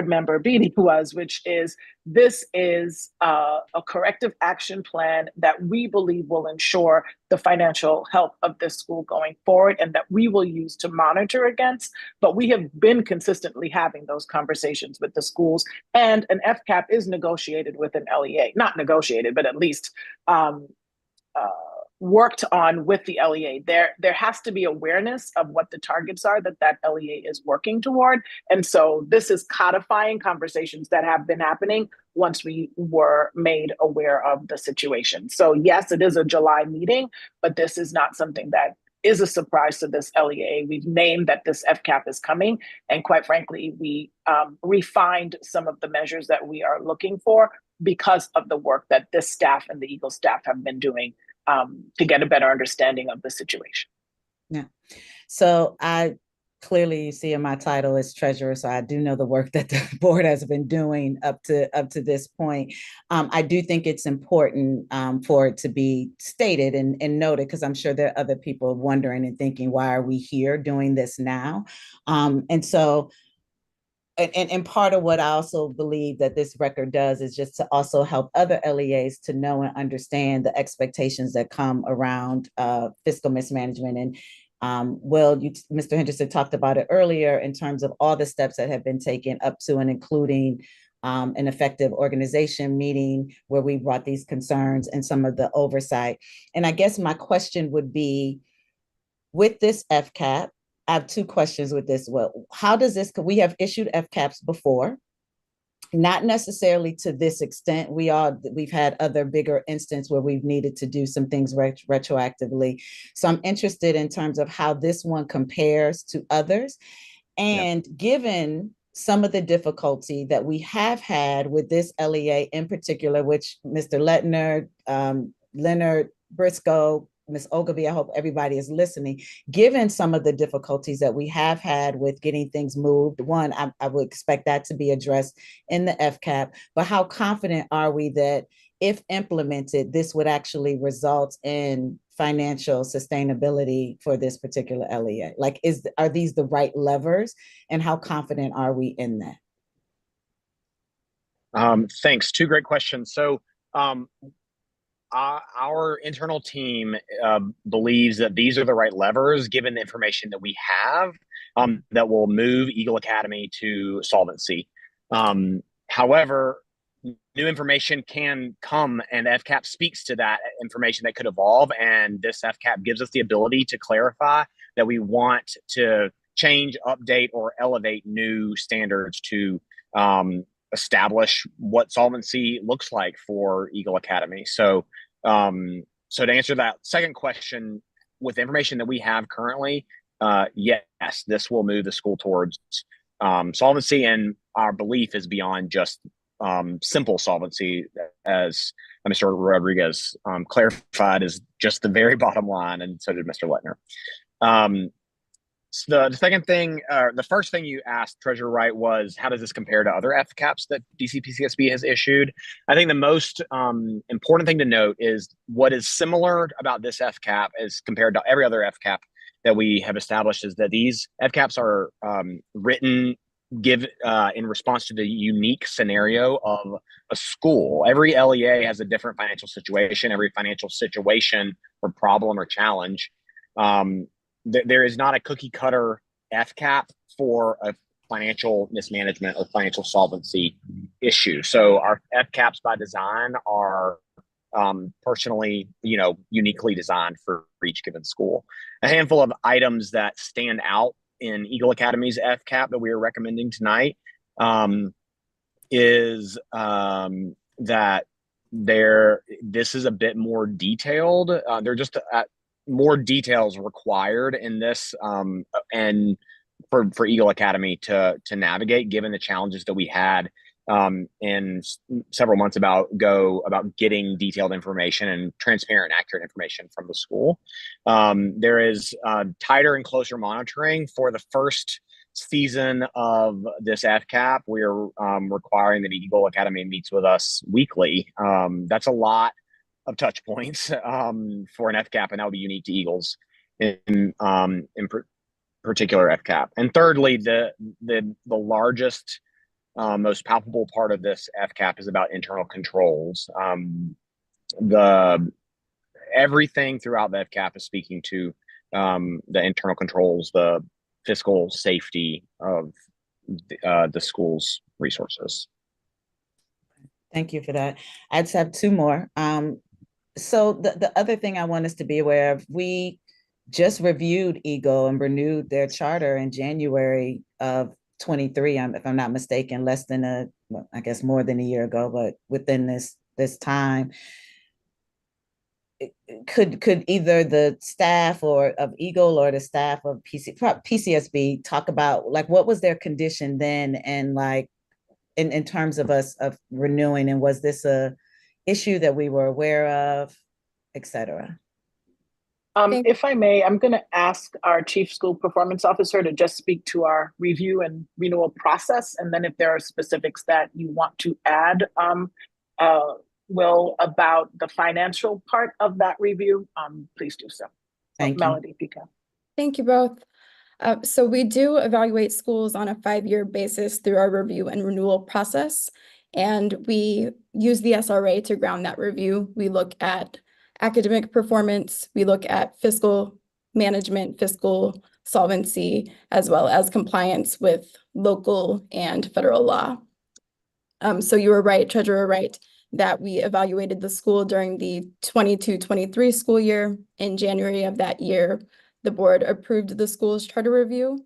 member Beatty was, which is this is a corrective action plan that we believe will ensure the financial health of this school going forward and that we will use to monitor against. But we have been consistently having those conversations with the schools, and an FCAP is negotiated with an LEA, not negotiated, but at least worked on with the LEA. There has to be awareness of what the targets are that LEA is working toward. And so this is codifying conversations that have been happening once we were made aware of the situation. So yes, it is a July meeting, but this is not something that is a surprise to this LEA. We've named that this FCAP is coming. And quite frankly, we refined some of the measures that we are looking for because of the work that this staff and the Eagle staff have been doing to get a better understanding of the situation. Yeah. So I clearly, you see in my title is treasurer, so I do know the work that the board has been doing up to this point. I do think it's important for it to be stated and noted, because I'm sure there are other people wondering and thinking, why are we here doing this now? And so and part of what I also believe that this record does is just to also help other LEAs to know and understand the expectations that come around fiscal mismanagement. And Mr. Henderson talked about it earlier in terms of all the steps that have been taken up to and including an effective organization meeting where we brought these concerns and some of the oversight. And I guess my question would be, with this FCAP, I have two questions with this. Well, how does this, we have issued FCAPs before, not necessarily to this extent. We've had other bigger instances where we've needed to do some things retroactively. So I'm interested in terms of how this one compares to others. And given some of the difficulty that we have had with this LEA in particular, which Mr. Leonard Briscoe, Ms. Ogilvie, I hope everybody is listening. Given some of the difficulties that we have had with getting things moved, one, I would expect that to be addressed in the FCAP, but how confident are we that if implemented, this would actually result in financial sustainability for this particular LEA? Like, are these the right levers, and how confident are we in that? Thanks. Two great questions. So our internal team believes that these are the right levers, given the information that we have, that will move Eagle Academy to solvency. However, new information can come, and FCAP speaks to that information that could evolve. And this FCAP gives us the ability to clarify that we want to change, update, or elevate new standards to establish what solvency looks like for Eagle Academy. So to answer that second question, with the information that we have currently, yes, this will move the school towards solvency, and our belief is beyond just simple solvency, as Mr. Rodriguez clarified, is just the very bottom line, and so did Mr. Lettner. So the second thing, the first thing you asked, Treasurer Wright, was how does this compare to other FCAPs that DC PCSB has issued? I think the most important thing to note is what is similar about this FCAP as compared to every other FCAP that we have established is that these FCAPs are written in response to the unique scenario of a school. Every LEA has a different financial situation. Every financial situation or problem or challenge, there is not a cookie cutter FCAP for a financial mismanagement or financial solvency issue. So our FCAPs by design are personally, uniquely designed for each given school. A handful of items that stand out in Eagle Academy's FCAP that we are recommending tonight is that this is a bit more detailed. There are just more details required in this, and for Eagle Academy to navigate, given the challenges that we had in several months about getting detailed information and transparent, accurate information from the school. There is tighter and closer monitoring for the first season of this FCAP. We're requiring that Eagle Academy meets with us weekly. That's a lot of touch points for an FCAP, and that would be unique to Eagles in particular FCAP. And thirdly, the largest, most palpable part of this FCAP is about internal controls. Everything throughout the FCAP is speaking to the internal controls, the fiscal safety of the school's resources. Thank you for that. I just have two more. So the other thing I want us to be aware of, we just reviewed Eagle and renewed their charter in January of 23, if I'm not mistaken, less than I guess more than a year ago, but within this time. Could either the staff of Eagle or the staff of PCSB talk about, like, what was their condition then, and like in terms of us of renewing, and was this a issue that we were aware of, et cetera? If I may, I'm going to ask our Chief School Performance Officer to just speak to our review and renewal process. And then if there are specifics that you want to add, Will, about the financial part of that review, please do so. Thank you. Melody, Pika. Thank you both. So we do evaluate schools on a 5-year basis through our review and renewal process. And we use the SRA to ground that review. We look at academic performance, we look at fiscal management, fiscal solvency, as well as compliance with local and federal law. So you were right, Treasurer Wright, that we evaluated the school during the 22-23 school year. In January of that year, the board approved the school's charter review.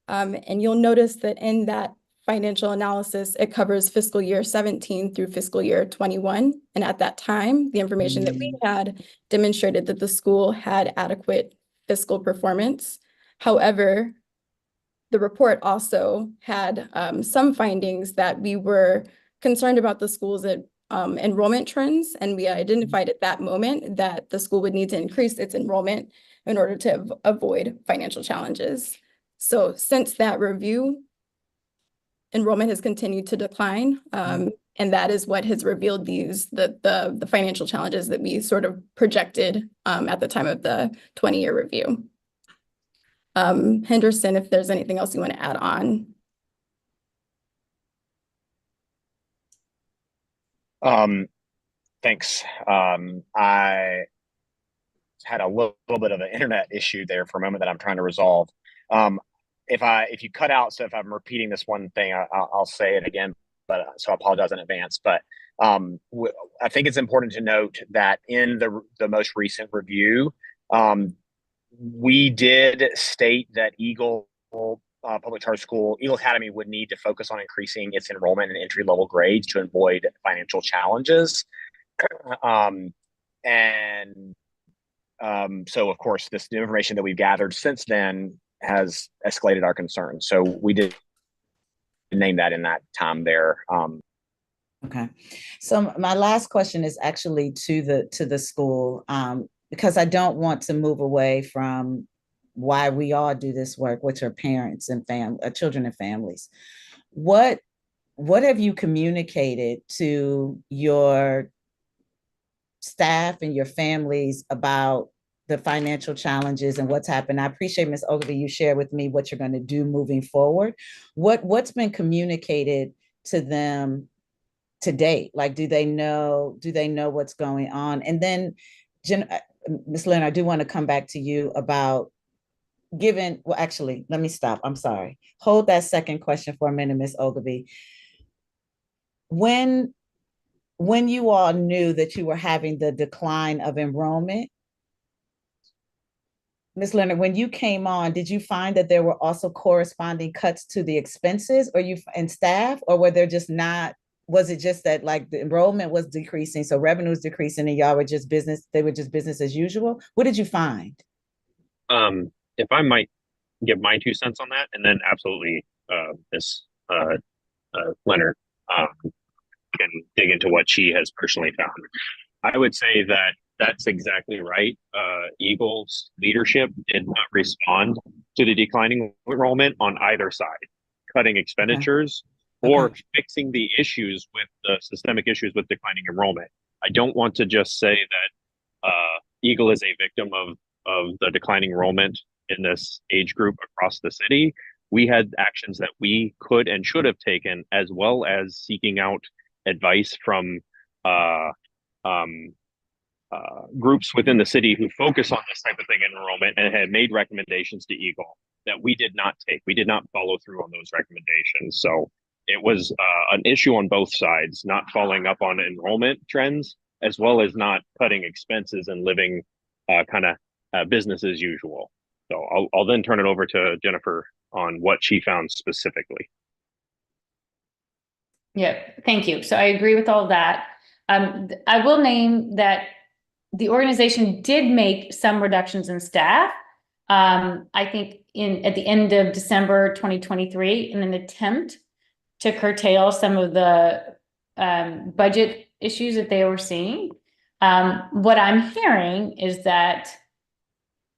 And you'll notice that in that financial analysis, it covers fiscal year 17 through fiscal year 21. And at that time, the information that we had demonstrated that the school had adequate fiscal performance. However, the report also had some findings that we were concerned about the school's enrollment trends, and we identified at that moment that the school would need to increase its enrollment in order to avoid financial challenges. So since that review, enrollment has continued to decline, and that is what has revealed the financial challenges that we sort of projected at the time of the 20-year review. Henderson, if there's anything else you want to add on. Thanks. I had a little bit of an internet issue there for a moment that I'm trying to resolve. If you cut out, so if I'm repeating this one thing, I'll say it again, but so I apologize in advance. But I think it's important to note that in the most recent review, we did state that Eagle Public Charter School, Eagle Academy would need to focus on increasing its enrollment and entry-level grades to avoid financial challenges. So, of course, this new information that we've gathered since then has escalated our concerns. So we did name that in that time there. Okay. So my last question is actually to the school, because I don't want to move away from why we all do this work, which are parents and children and families. What have you communicated to your staff and your families about the financial challenges and what's happened? I appreciate, Ms. Ogilvie, you shared with me what you're going to do moving forward. What's been communicated to them to date? Like, do they know what's going on? And then, Ms. Leonard, I do want to come back to you about actually, let me stop. I'm sorry. Hold that second question for a minute, Ms. Ogilvie. When you all knew that you were having the decline of enrollment, Ms. Leonard, when you came on, did you find that there were also corresponding cuts to the expenses and staff, or were there just not? Was it just that like the enrollment was decreasing, so revenue was decreasing, and y'all were just business as usual? What did you find? If I might give my 2 cents on that, and then absolutely, Ms. Leonard can dig into what she has personally found. I would say that that's exactly right. Eagle's leadership did not respond to the declining enrollment on either side, cutting expenditures or fixing the issues with the systemic issues with declining enrollment. I don't want to just say that Eagle is a victim of the declining enrollment in this age group across the city. We had actions that we could and should have taken, as well as seeking out advice from groups within the city who focus on this type of thing in enrollment, and had made recommendations to Eagle that we did not take. We did not follow through on those recommendations. So it was an issue on both sides, not following up on enrollment trends, as well as not cutting expenses and living business as usual. So I'll then turn it over to Jennifer on what she found specifically. Yeah, thank you. So I agree with all of that. I will name that the organization did make some reductions in staff. I think at the end of December 2023, in an attempt to curtail some of the budget issues that they were seeing. What I'm hearing is that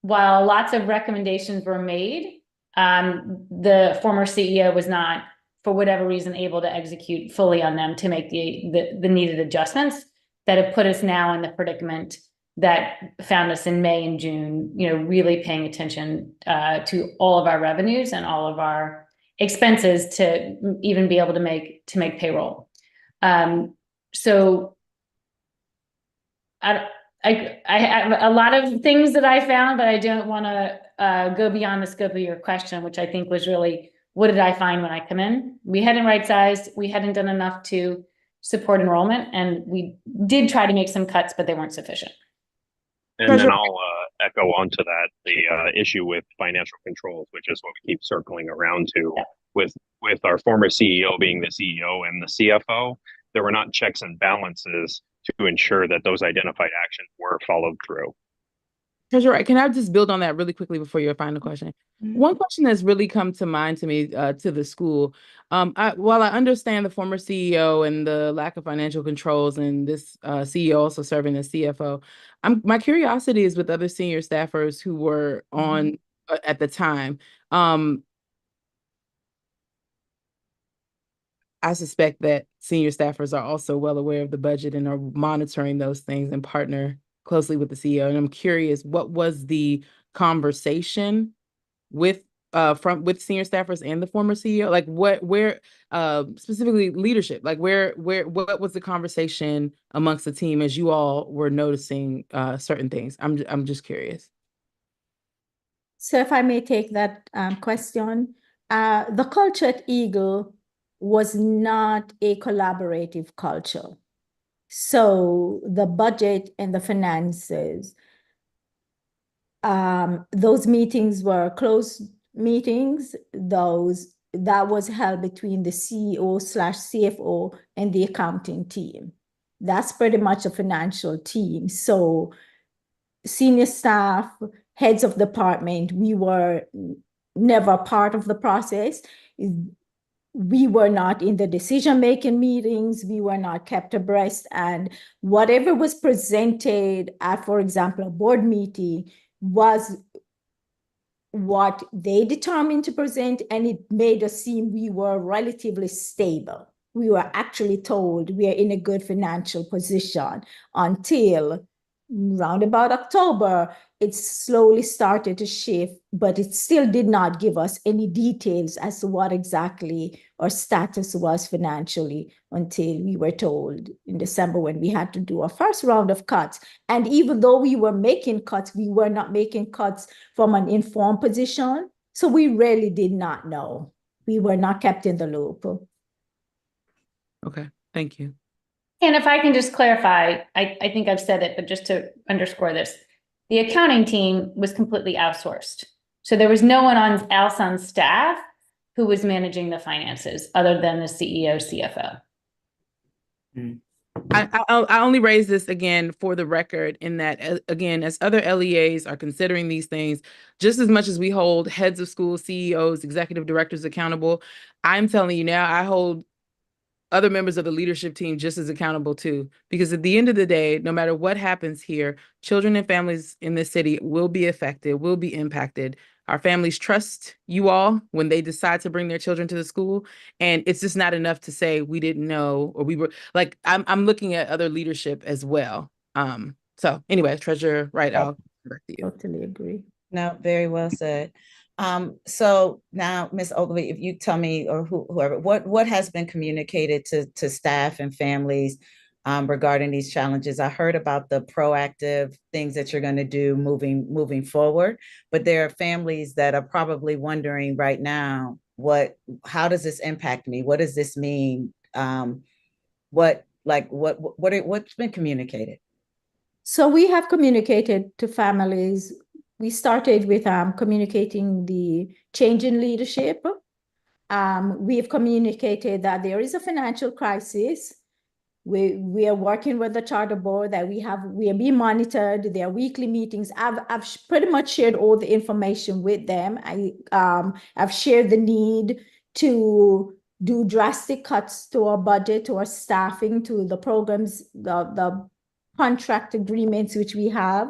while lots of recommendations were made, the former CEO was not, for whatever reason, able to execute fully on them to make the needed adjustments that have put us now in the predicament that found us in May and June, really paying attention to all of our revenues and all of our expenses to even be able to make payroll. So I have a lot of things that I found, but I don't want to go beyond the scope of your question, which I think was really what did I find when I come in? We hadn't right-sized, we hadn't done enough to support enrollment, and we did try to make some cuts, but they weren't sufficient. And then I'll echo onto that, the issue with financial controls, which is what we keep circling around to. Yeah. With our former CEO being the CEO and the CFO, there were not checks and balances to ensure that those identified actions were followed through. Treasurer, can I just build on that really quickly before your final question? One question that's really come to mind to me, to the school, while I understand the former CEO and the lack of financial controls and this CEO also serving as CFO, my curiosity is with other senior staffers who were on at the time. I suspect that senior staffers are also well aware of the budget and are monitoring those things and partner closely with the CEO. And I'm curious, what was the conversation with senior staffers and the former CEO? Like where specifically leadership, like what was the conversation amongst the team as you all were noticing certain things? I'm just curious. So if I may take that question, the culture at Eagle was not a collaborative culture. So the budget and the finances, those meetings were closed meetings. That was held between the CEO/CFO and the accounting team. That's pretty much a financial team. So senior staff, heads of department, we were never part of the process. We were not in the decision-making meetings. We were not kept abreast. And whatever was presented at, for example, a board meeting was what they determined to present, and it made us seem we were relatively stable. We were actually told we are in a good financial position until round about October, it slowly started to shift, but it still did not give us any details as to what exactly our status was financially until we were told in December when we had to do our first round of cuts. And even though we were making cuts, we were not making cuts from an informed position. So we really did not know. We were not kept in the loop. Okay, thank you. And if I can just clarify, I think I've said it, but just to underscore this, the accounting team was completely outsourced. So there was no one else on staff who was managing the finances other than the CEO, CFO. I only raise this again for the record in that, again, as other LEAs are considering these things, just as much as we hold heads of school, CEOs, executive directors accountable, I'm telling you now, I hold other members of the leadership team just as accountable too, because at the end of the day, no matter what happens here, children and families in this city will be affected, will be impacted. Our families trust you all when they decide to bring their children to the school. And it's just not enough to say we didn't know, or we were like, I'm looking at other leadership as well. So anyway, Treasurer Wright, I'll direct you. Totally agree. No, very well said. So now, Ms. Ogilvie, if you tell me, or whoever, what has been communicated to staff and families regarding these challenges? I heard about the proactive things that you're going to do moving forward, but there are families that are probably wondering right now, how does this impact me? What does this mean? What's been communicated? So we have communicated to families. We started with communicating the change in leadership. We have communicated that there is a financial crisis. We are working with the charter board, that we are being monitored. There are weekly meetings. I've pretty much shared all the information with them. I've shared the need to do drastic cuts to our budget, to our staffing, to the programs, the contract agreements which we have.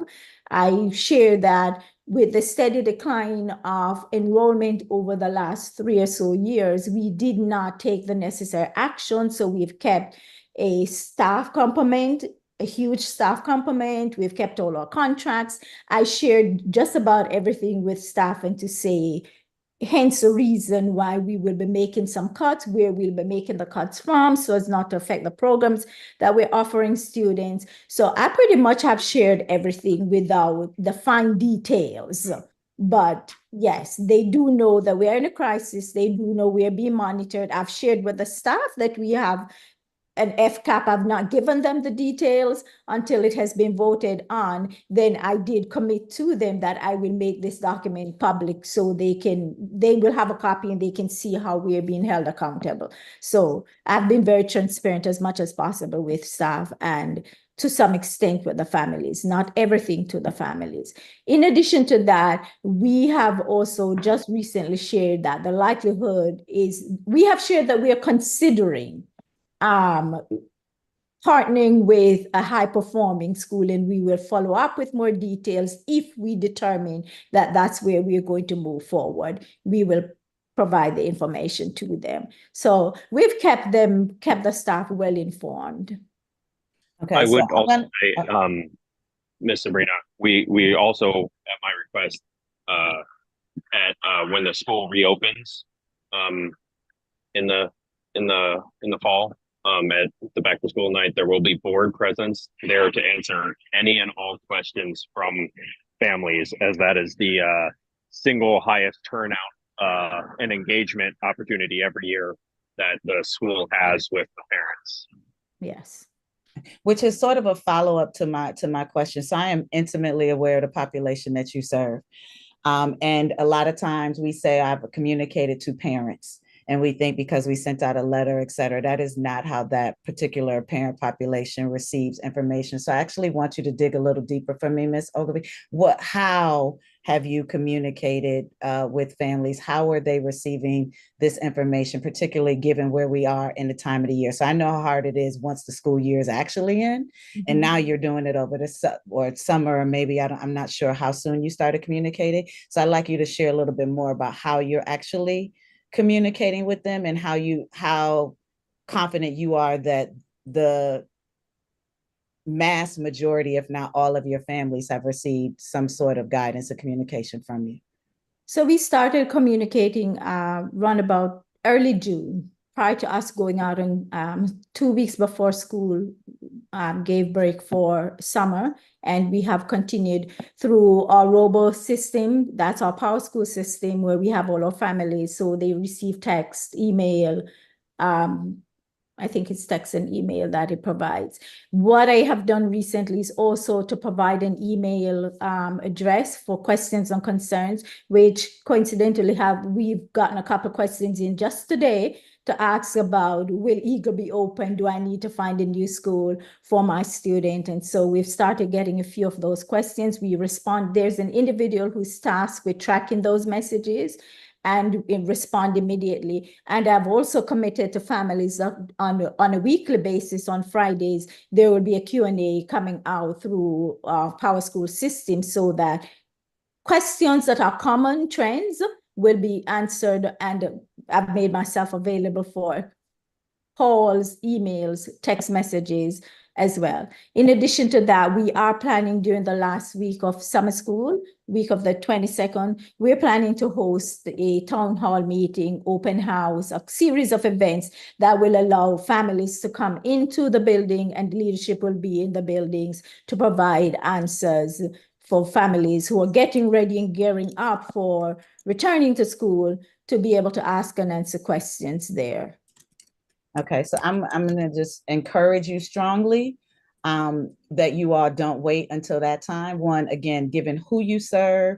I share that with the steady decline of enrollment over the last 3 or so years, we did not take the necessary action. So we've kept a staff complement, a huge staff complement. We've kept all our contracts. I shared just about everything with staff, and to say, hence the reason why we will be making some cuts, where we'll be making the cuts from, so as not to affect the programs that we're offering students. So I pretty much have shared everything without the fine details. But yes, they do know that we are in a crisis. They do know we are being monitored. I've shared with the staff that we have an FCAP. I've not given them the details until it has been voted on. Then I did commit to them that I will make this document public so they will have a copy and they can see how we are being held accountable. So I've been very transparent as much as possible with staff and to some extent with the families, not everything to the families. In addition to that, we have also just recently shared that the likelihood is, we have shared that we are considering partnering with a high-performing school, and we will follow up with more details if we determine that that's where we are going to move forward. We will provide the information to them. So we've kept the staff well informed. Okay, I so would also say, Ms. Sabrina, we also, at my request, when the school reopens, in the fall, at the back to school night, there will be board presence there to answer any and all questions from families, as that is the single highest turnout and engagement opportunity every year that the school has with the parents. Yes. Which is sort of a follow-up to my question. So I am intimately aware of the population that you serve. And a lot of times we say I've communicated to parents, and we think because we sent out a letter, et cetera, that is not how that particular parent population receives information. So I actually want you to dig a little deeper for me, Ms. Ogilvie. How have you communicated with families? How are they receiving this information, particularly given where we are in the time of the year? So I know how hard it is once the school year is actually in, and now you're doing it over the summer, or maybe I'm not sure how soon you started communicating. So I'd like you to share a little bit more about how you're actually communicating with them and how confident you are that the mass majority, if not all of your families, have received some sort of guidance or communication from you. So we started communicating around about early June, prior to us going out on 2 weeks before school gave break for summer. And we have continued through our robo system. That's our Power School system where we have all our families. So they receive text, email, I think it's text and email that it provides. What I have done recently is also to provide an email address for questions and concerns, which coincidentally we've gotten a couple of questions in just today to ask about, will Eagle be open? Do I need to find a new school for my student? And so we've started getting a few of those questions. We respond. There's an individual who's tasked with tracking those messages and respond immediately. And I've also committed to families that on a weekly basis on Fridays, there will be a Q&A coming out through our Power School system so that questions that are common trends will be answered, and I've made myself available for calls, emails, text messages as well. In addition to that, we are planning during the last week of summer school, week of the 22nd, we're planning to host a town hall meeting, open house, a series of events that will allow families to come into the building, and leadership will be in the buildings to provide answers for families who are getting ready and gearing up for returning to school to be able to ask and answer questions there. Okay, so I'm going to just encourage you strongly that you all don't wait until that time. One, again, given who you serve,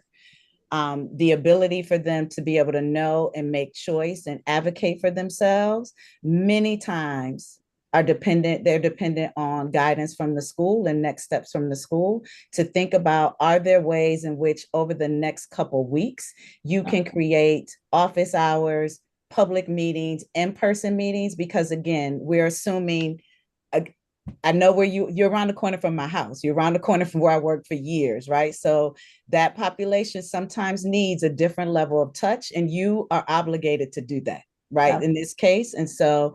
the ability for them to be able to know and make choice and advocate for themselves, many times they're dependent on guidance from the school and next steps from the school to think about, are there ways in which over the next couple weeks you can create office hours, public meetings, in-person meetings? Because again, we're assuming, I know where you're around the corner from my house. You're around the corner from where I worked for years, right? So that population sometimes needs a different level of touch, and you are obligated to do that, right? In this case. And so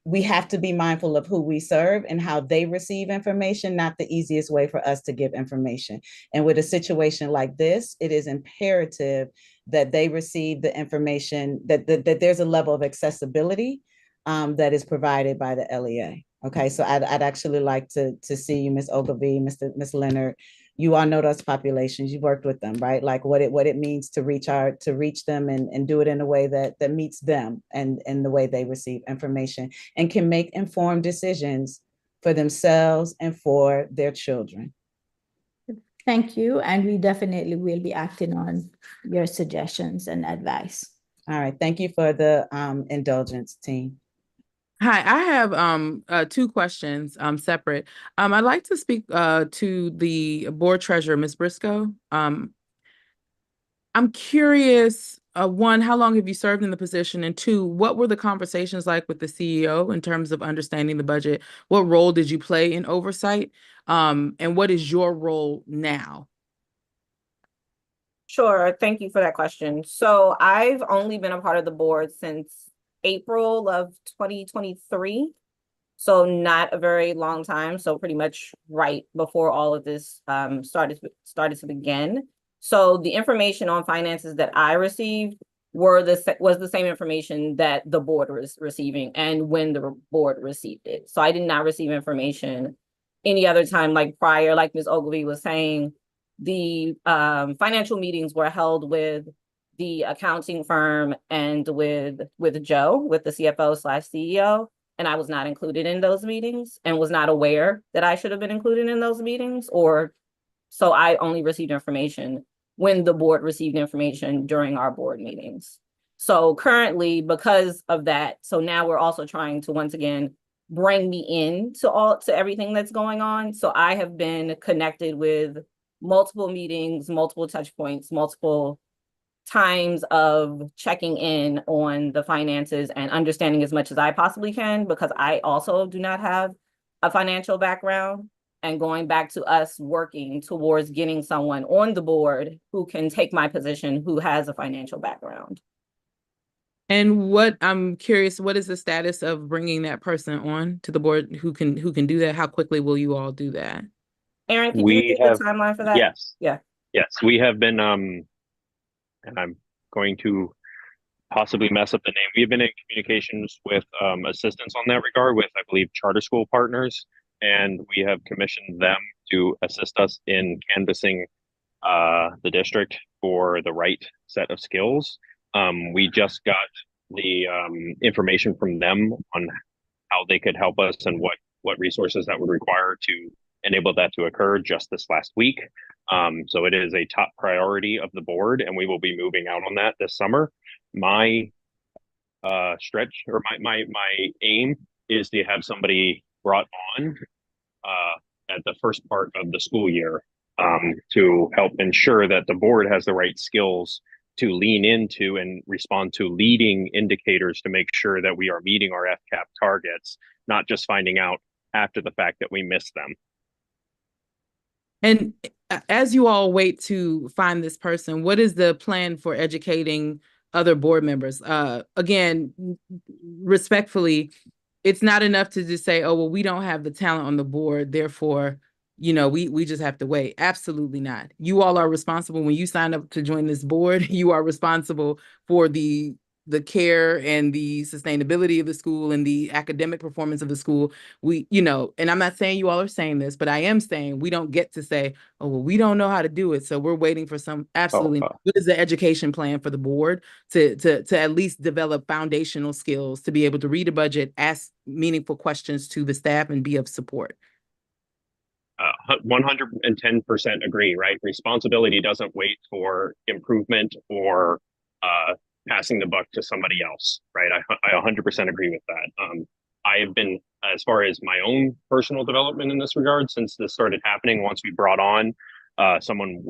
we have to be mindful of who we serve and how they receive information, not the easiest way for us to give information. And with a situation like this, it is imperative that they receive the information, that there's a level of accessibility that is provided by the LEA. Okay, so I'd actually like to see you, Ms. Ogilvy, Ms. Leonard. You all know those populations. You've worked with them, right? Like what it means to reach them and do it in a way that meets them and the way they receive information and can make informed decisions for themselves and for their children. Thank you. And we definitely will be acting on your suggestions and advice. All right. Thank you for the indulgence, team. Hi, I have two questions separate. I'd like to speak to the board treasurer, Ms. Briscoe. I'm curious, one, how long have you served in the position? And two, what were the conversations like with the CEO in terms of understanding the budget? What role did you play in oversight? And what is your role now? Sure. Thank you for that question. So I've only been a part of the board since April of 2023. So not a very long time. So pretty much right before all of this started to begin. So the information on finances that I received was the same information that the board was receiving and when the board received it. So I did not receive information any other time like prior, like Ms. Ogilvy was saying. The financial meetings were held with the accounting firm and with Joe, with the CFO/CEO, and I was not included in those meetings and was not aware that I should have been included in those meetings, or so I only received information when the board received information during our board meetings. So currently, because of that, so now we're also trying to once again bring me in to everything that's going on. So I have been connected with multiple meetings, multiple touch points, multiple times of checking in on the finances and understanding as much as I possibly can, because I also do not have a financial background, and going back to us working towards getting someone on the board who can take my position, who has a financial background. And I'm curious, what is the status of bringing that person on to the board who can do that? How quickly will you all do that? Aaron, can you give the timeline for that? Yes. Yeah. Yes, we have been, and I'm going to possibly mess up the name. We've been in communications with assistance on that regard with, I believe, charter school partners, and we have commissioned them to assist us in canvassing the district for the right set of skills. We just got the information from them on how they could help us and what resources that would require to enable that to occur just this last week. So it is a top priority of the board, and we will be moving out on that this summer. My stretch or my aim is to have somebody brought on at the first part of the school year to help ensure that the board has the right skills to lean into and respond to leading indicators to make sure that we are meeting our FCAP targets, not just finding out after the fact that we missed them. And as you all wait to find this person, what is the plan for educating other board members? Again, respectfully, it's not enough to just say, oh, well, we don't have the talent on the board, therefore, we just have to wait. Absolutely not. You all are responsible. When you sign up to join this board, you are responsible for the care and the sustainability of the school and the academic performance of the school. And I'm not saying you all are saying this, but I am saying we don't get to say, oh, well, we don't know how to do it, so we're waiting for some. Absolutely. What is the education plan for the board to at least develop foundational skills to be able to read a budget, ask meaningful questions to the staff, and be of support? 110% agree, right? Responsibility doesn't wait for improvement or passing the buck to somebody else, right? I 100% agree with that. I have been, as far as my own personal development in this regard, since this started happening, once we brought on someone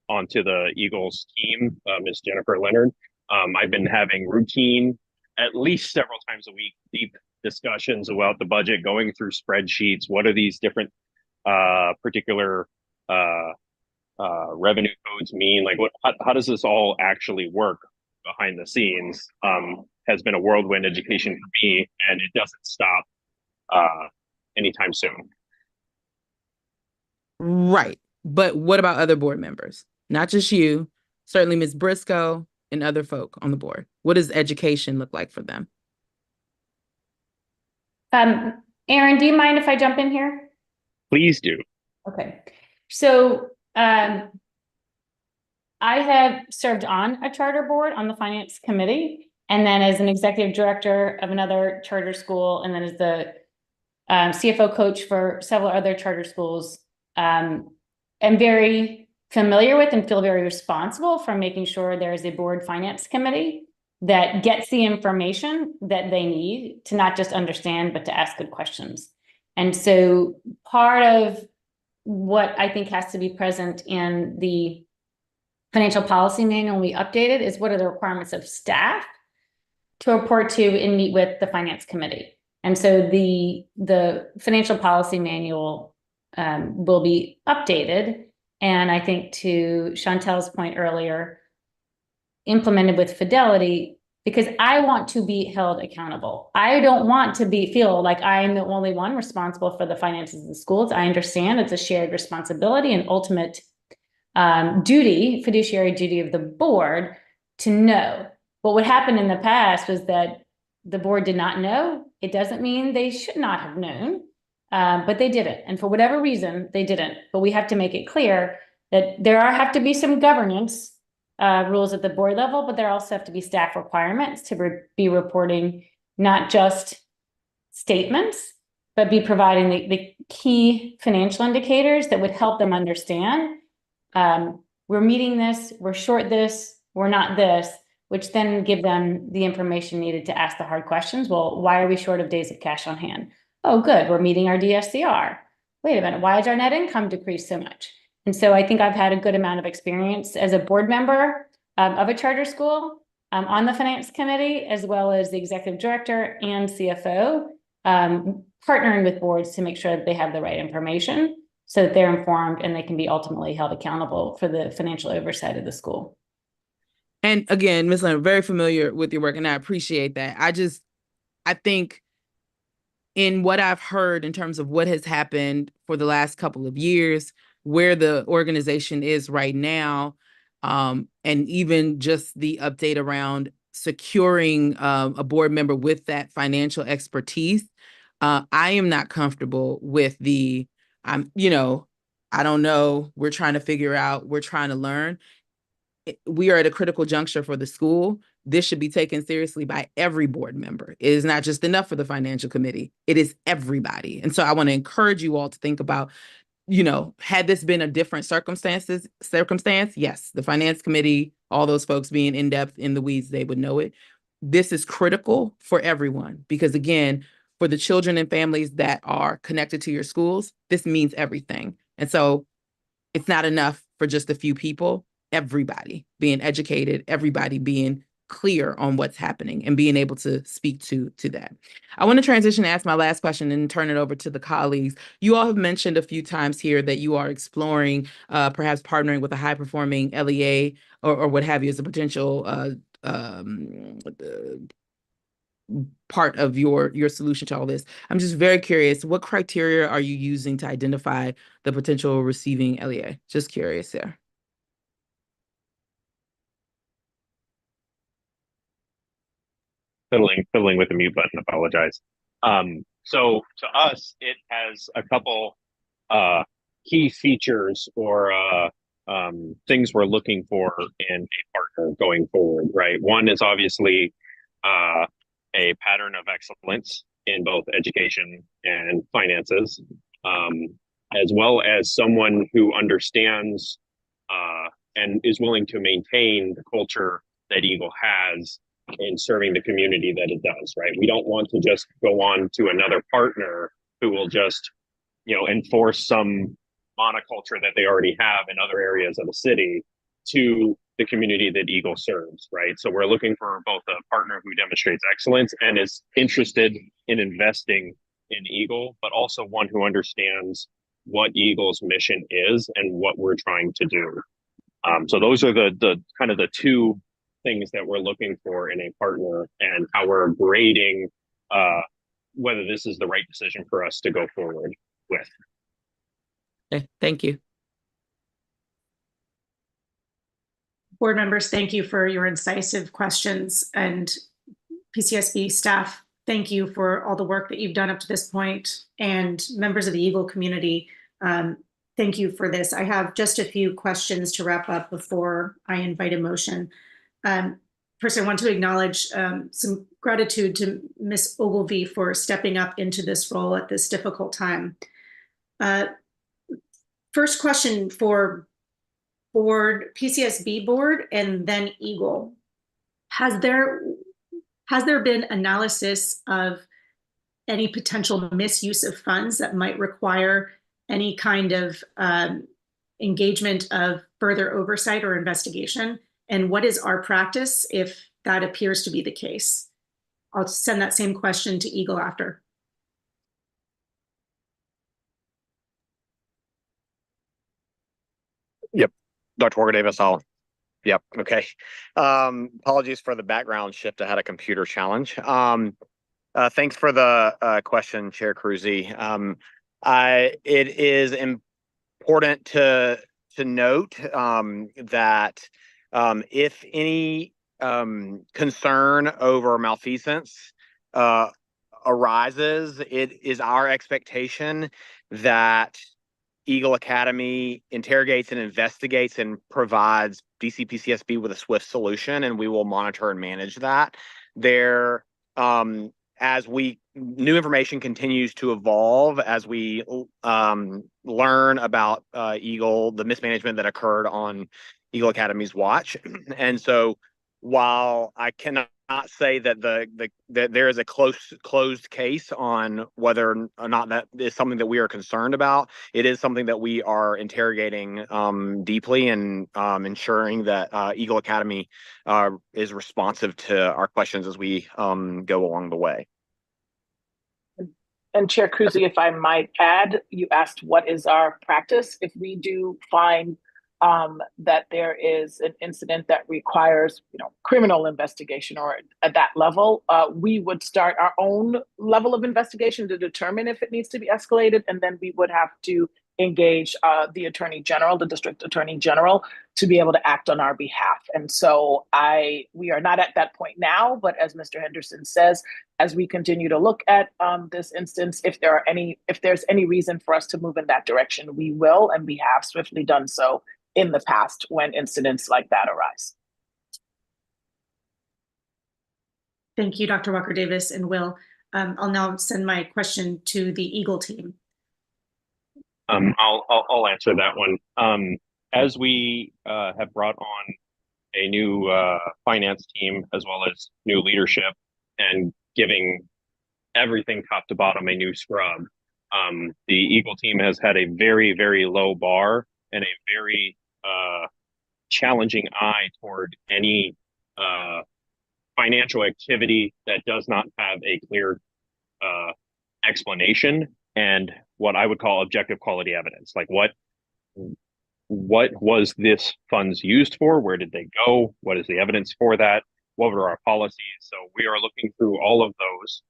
onto the Eagles team, Ms. Jennifer Leonard, I've been having routine, at least several times a week, deep discussions about the budget, going through spreadsheets. What are these different particular revenue codes mean? Like, how does this all actually work behind the scenes? Has been a whirlwind education for me, and it doesn't stop anytime soon. Right. But what about other board members? Not just you, certainly Ms. Briscoe and other folk on the board. What does education look like for them? Aaron, do you mind if I jump in here? Please do. Okay. So I have served on a charter board on the finance committee, and then as an executive director of another charter school, and then as the CFO coach for several other charter schools. I'm very familiar with and feel very responsible for making sure there is a board finance committee that gets the information that they need to not just understand, but to ask good questions. And so part of what I think has to be present in the financial policy manual we updated is what are the requirements of staff to report to and meet with the finance committee. And so the financial policy manual will be updated. And I think to Chantel's point earlier, implemented with fidelity, because I want to be held accountable. I don't want to feel like I'm the only one responsible for the finances of the schools. I understand it's a shared responsibility and ultimate fiduciary duty of the board to know. But what happened in the past was that the board did not know. It doesn't mean they should not have known, but they didn't. And for whatever reason, they didn't. But we have to make it clear that have to be some governance rules at the board level, but there also have to be staff requirements to be reporting not just statements, but be providing the key financial indicators that would help them understand we're meeting this, we're short this, we're not this, which then give them the information needed to ask the hard questions. Well, why are we short of days of cash on hand? Oh, good, we're meeting our DSCR. Wait a minute, why has our net income decreased so much? And so I think I've had a good amount of experience as a board member of a charter school on the finance committee, as well as the executive director and CFO, partnering with boards to make sure that they have the right information so that they're informed and they can be ultimately held accountable for the financial oversight of the school. And again, Ms. Leonard, very familiar with your work, and I appreciate that. I think in what I've heard in terms of what has happened for the last couple of years, where the organization is right now, and even just the update around securing a board member with that financial expertise, I am not comfortable with I don't know, we're trying to figure out, we're trying to learn. We are at a critical juncture for the school. This should be taken seriously by every board member. It is not just enough for the financial committee. It is everybody. And so I want to encourage you all to think about, had this been a different circumstance, yes, the finance committee, all those folks being in depth in the weeds, they would know it. This is critical for everyone because, again, for the children and families that are connected to your schools, this means everything. And so it's not enough for just a few people. Everybody being educated, everybody being clear on what's happening and being able to speak to that. I want to transition and ask my last question and turn it over to the colleagues. You all have mentioned a few times here that you are exploring perhaps partnering with a high-performing LEA or what have you as a potential part of your solution to all this. I'm just very curious, what criteria are you using to identify the potential receiving LEA? Just curious there. Fiddling with the mute button, apologize. So to us, it has a couple key features or things we're looking for in a partner going forward, right? One is obviously a pattern of excellence in both education and finances, as well as someone who understands and is willing to maintain the culture that Eagle has in serving the community that it does, right? We don't want to just go on to another partner who will just, enforce some monoculture that they already have in other areas of the city to the community that Eagle serves, right? So we're looking for both a partner who demonstrates excellence and is interested in investing in Eagle, but also one who understands what Eagle's mission is and what we're trying to do. So those are the kind of the two things that we're looking for in a partner and how we're grading whether this is the right decision for us to go forward with. Okay, thank you. Board members, thank you for your incisive questions, and PCSB staff thank you for all the work that you've done up to this point, and members of the Eagle community. Thank you for this. I have just a few questions to wrap up before I invite a motion. First, I want to acknowledge some gratitude to Ms. Ogilvie for stepping up into this role at this difficult time. First question for PCSB board and then Eagle. Has there been analysis of any potential misuse of funds that might require any kind of engagement of further oversight or investigation? And what is our practice if that appears to be the case? I'll send that same question to Eagle after. Yep, Dr. Walker Davis, yep, okay. Apologies for the background shift. I had a computer challenge. Thanks for the question, Chair Cruzy. It is important to note that if any concern over malfeasance arises, it is our expectation that Eagle Academy interrogates and investigates and provides DCPCSB with a swift solution, and we will monitor and manage that. There, as new information continues to evolve, as we learn about the mismanagement that occurred on Eagle Academy's watch. And so while I cannot say that that there is a closed case on whether or not that is something that we are concerned about, it is something that we are interrogating deeply and ensuring that Eagle Academy is responsive to our questions as we go along the way. And Chair Cruzy, if I might add, you asked what is our practice if we do find that there is an incident that requires, criminal investigation or at that level, we would start our own level of investigation to determine if it needs to be escalated, and then we would have to engage the Attorney General, the District Attorney General, to be able to act on our behalf. And so we are not at that point now, but as Mr. Henderson says, as we continue to look at this instance, if there's any reason for us to move in that direction, we will, and we have swiftly done so in the past when incidents like that arise. Thank you, Dr. Walker Davis and Will. I'll now send my question to the Eagle team. I'll answer that one. As we have brought on a new finance team as well as new leadership and giving everything top to bottom a new scrub, the Eagle team has had a very, very low bar and a very challenging eye toward any financial activity that does not have a clear explanation and what I would call objective quality evidence. Like what was this funds used for? Where did they go? What is the evidence for that? What were our policies? So we are looking through all of those.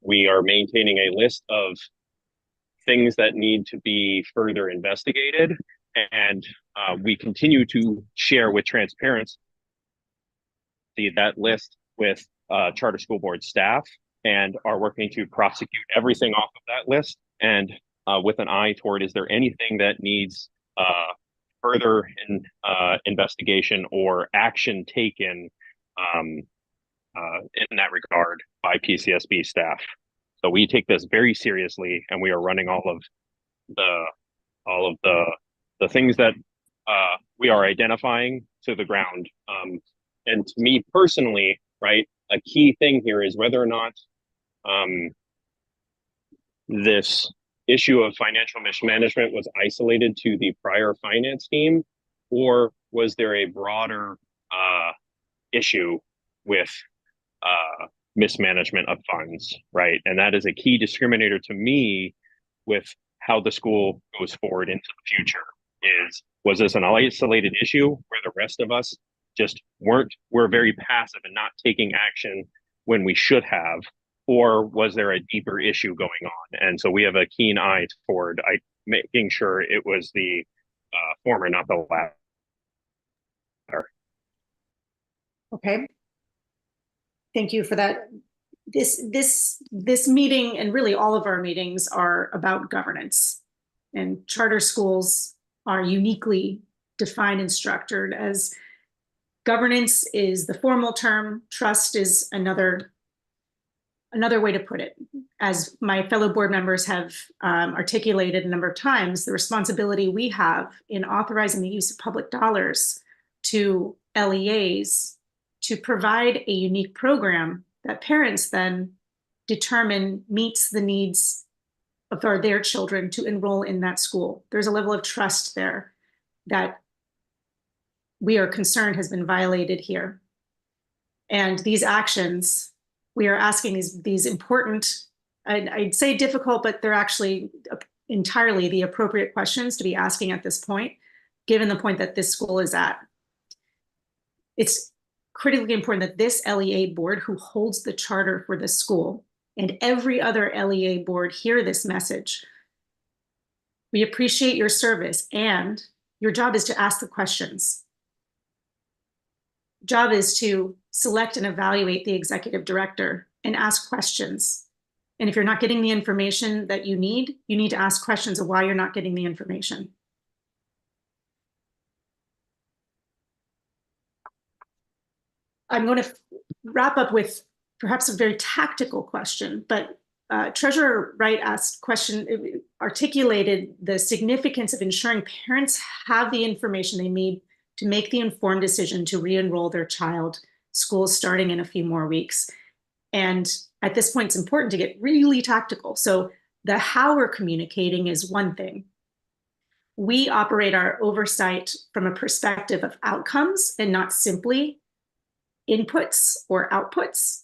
We are maintaining a list of things that need to be further investigated, and we continue to share with transparency that list with charter school board staff, and are working to prosecute everything off of that list, and with an eye toward, is there anything that needs further investigation or action taken in that regard by PCSB staff. So we take this very seriously, and we are running all of the things that we are identifying to the ground. And to me personally, right, a key thing here is whether or not this issue of financial mismanagement was isolated to the prior finance team, or was there a broader issue with mismanagement of funds, right? And that is a key discriminator to me with how the school goes forward into the future. Was this an isolated issue where the rest of us just were very passive and not taking action when we should have, or was there a deeper issue going on? And so we have a keen eye toward making sure it was the former, not the latter. Okay. Thank you for that this meeting and really all of our meetings are about governance, and charter schools are uniquely defined and structured as governance is the formal term, trust is another way to put it. As my fellow board members have articulated a number of times, the responsibility we have in authorizing the use of public dollars to LEAs to provide a unique program that parents then determine meets the needs of their children to enroll in that school. There's a level of trust there that we are concerned has been violated here. And these actions, we are asking these important, I'd say difficult, but they're actually entirely the appropriate questions to be asking at this point, given the point that this school is at. It's critically important that this LEA board, who holds the charter for the school, and every other LEA board hear this message. We appreciate your service, and your job is to ask the questions. Job is to select and evaluate the executive director and ask questions. And if you're not getting the information that you need to ask questions of why you're not getting the information. I'm going to wrap up with perhaps a very tactical question, but Treasurer Wright asked question, articulated the significance of ensuring parents have the information they need to make the informed decision to re-enroll their child, school starting in a few more weeks. And at this point, it's important to get really tactical. So the how we're communicating is one thing. We operate our oversight from a perspective of outcomes and not simply inputs or outputs.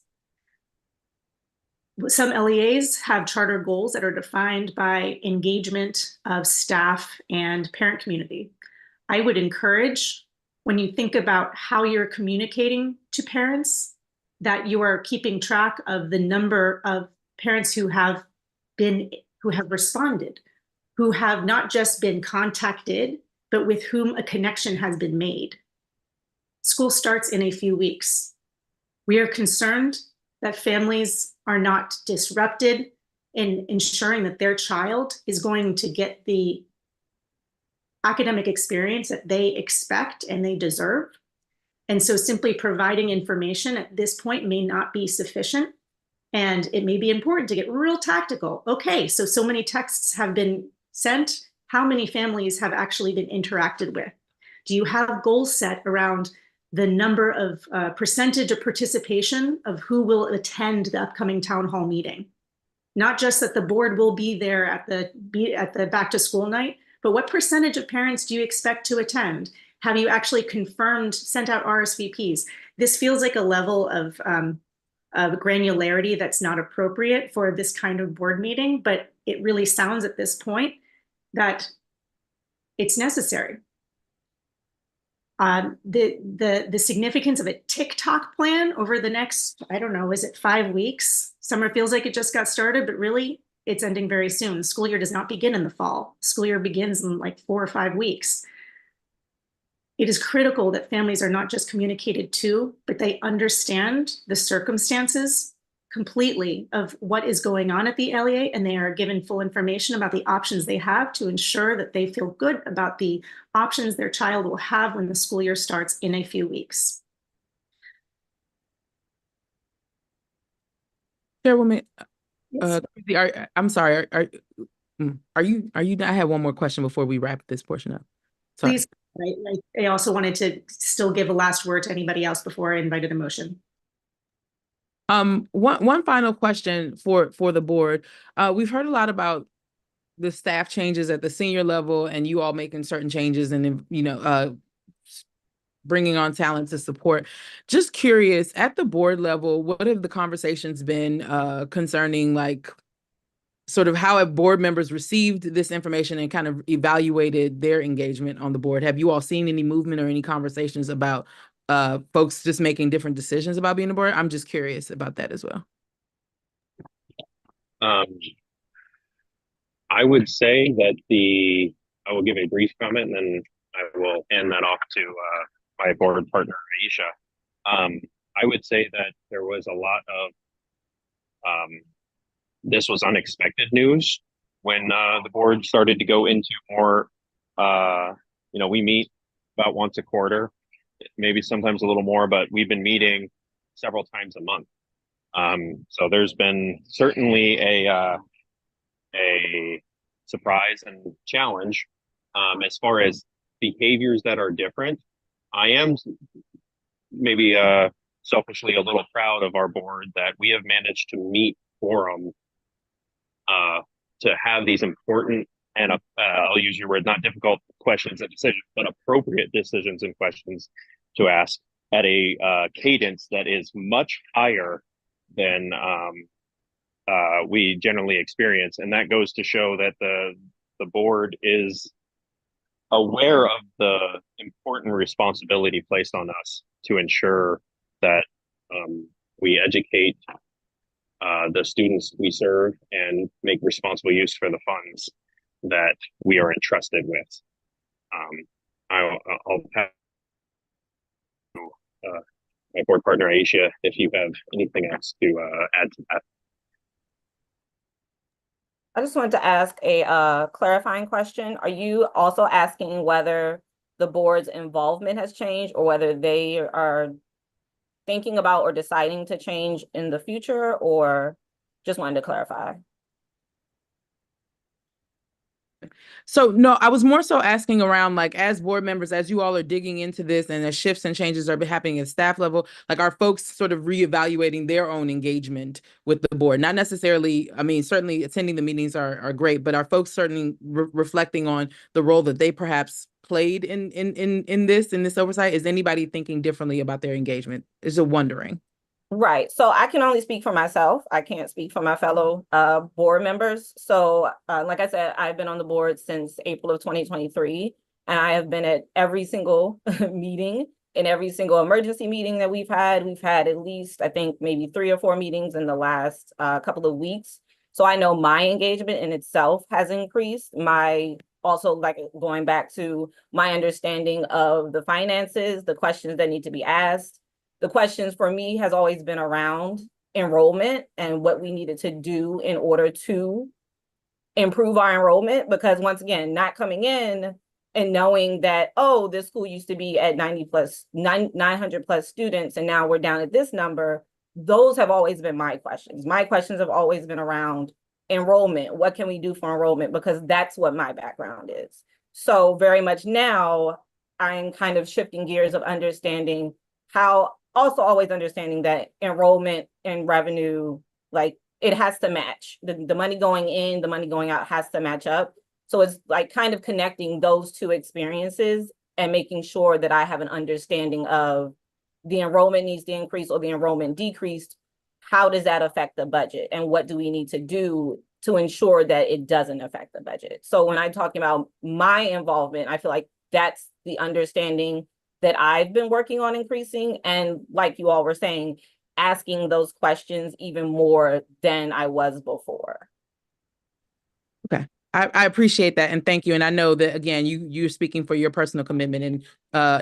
Some LEAs have charter goals that are defined by engagement of staff and parent community. I would encourage, when you think about how you're communicating to parents, that you are keeping track of the number of parents who have responded, who have not just been contacted, but with whom a connection has been made. School starts in a few weeks. We are concerned that families are not disrupted in ensuring that their child is going to get the academic experience that they expect and they deserve. And so simply providing information at this point may not be sufficient. And it may be important to get real tactical. Okay, so many texts have been sent. How many families have actually been interacted with? Do you have goals set around the number of percentage of participation of who will attend the upcoming town hall meeting? Not just that the board will be there at the back to school night, but what percentage of parents do you expect to attend? Have you actually confirmed, sent out RSVPs? This feels like a level of granularity that's not appropriate for this kind of board meeting, but it really sounds at this point that it's necessary. The significance of a TikTok plan over the next, I don't know, is it 5 weeks? Summer feels like it just got started, but really it's ending very soon. The school year does not begin in the fall. School year begins in like 4 or 5 weeks. It is critical that families are not just communicated to, but they understand the circumstances completely of what is going on at the LEA, and they are given full information about the options they have to ensure that they feel good about the options their child will have when the school year starts in a few weeks. Chairwoman, Yes. I'm sorry, are you, I have one more question before we wrap this portion up. Sorry. Please, I also wanted to still give a last word to anybody else before I invited a motion. One final question for the board. We've heard a lot about the staff changes at the senior level and you all making certain changes and, bringing on talent to support. Just curious, at the board level, what have the conversations been concerning, like, sort of how have board members received this information and kind of evaluated their engagement on the board? Have you all seen any movement or any conversations about folks just making different decisions about being a board? I'm just curious about that as well. I would say that I will give a brief comment and then I will hand that off to my board partner, Aisha. I would say that there was a lot of This was unexpected news when the board started to go into more, we meet about once a quarter, maybe sometimes a little more, but we've been meeting several times a month. So there's been certainly a surprise and challenge as far as behaviors that are different. I am maybe selfishly a little proud of our board that we have managed to meet quorum to have these important and I'll use your word, not difficult questions and decisions, but appropriate decisions and questions to ask at a cadence that is much higher than we generally experience. And that goes to show that the board is aware of the important responsibility placed on us to ensure that we educate the students we serve and make responsible use for the funds that we are entrusted with. I'll pass to my board partner Aisha if you have anything else to add to that. I just wanted to ask a clarifying question. Are you also asking whether the board's involvement has changed or whether they are thinking about or deciding to change in the future, or just wanted to clarify? So no, I was more so asking around, like, as board members, as you all are digging into this and the shifts and changes are happening at staff level, like, are folks sort of reevaluating their own engagement with the board? Not necessarily, I mean, certainly attending the meetings are great, but are folks certainly reflecting on the role that they perhaps played in this oversight? Is anybody thinking differently about their engagement? Is it wondering? Right. So I can only speak for myself. I can't speak for my fellow board members. So like I said, I've been on the board since April of 2023, and I have been at every single meeting, in every single emergency meeting that we've had. We've had at least, I think, maybe 3 or 4 meetings in the last couple of weeks. So I know my engagement in itself has increased. Also, like, going back to my understanding of the finances, the questions that need to be asked. The questions for me has always been around enrollment and what we needed to do in order to improve our enrollment. Because once again, not coming in and knowing that, oh, this school used to be at 900 plus students, and now we're down at this number. Those have always been my questions. My questions have always been around enrollment. What can we do for enrollment? Because that's what my background is. So very much now, I'm kind of shifting gears of understanding how, also always understanding that enrollment and revenue, like, it has to match. The money going in, the money going out has to match up. So it's like kind of connecting those two experiences and making sure that I have an understanding of the enrollment needs to increase or the enrollment decreased. How does that affect the budget? And what do we need to do to ensure that it doesn't affect the budget? So when I'm talking about my involvement, I feel like that's the understanding that I've been working on increasing. And like you all were saying, asking those questions even more than I was before. Okay. I appreciate that, and thank you. And I know that, again, you're speaking for your personal commitment, and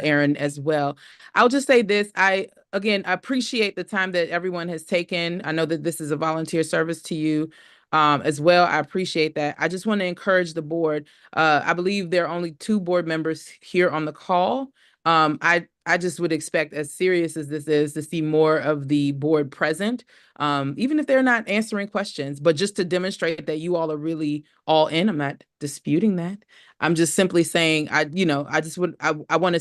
Aaron as well. I'll just say this. I appreciate the time that everyone has taken. I know that this is a volunteer service to you as well. I appreciate that. I just want to encourage the board. I believe there are only 2 board members here on the call. I just would expect, as serious as this is, to see more of the board present, even if they're not answering questions, but just to demonstrate that you all are really all in. I'm not disputing that. I'm just simply saying, I would want to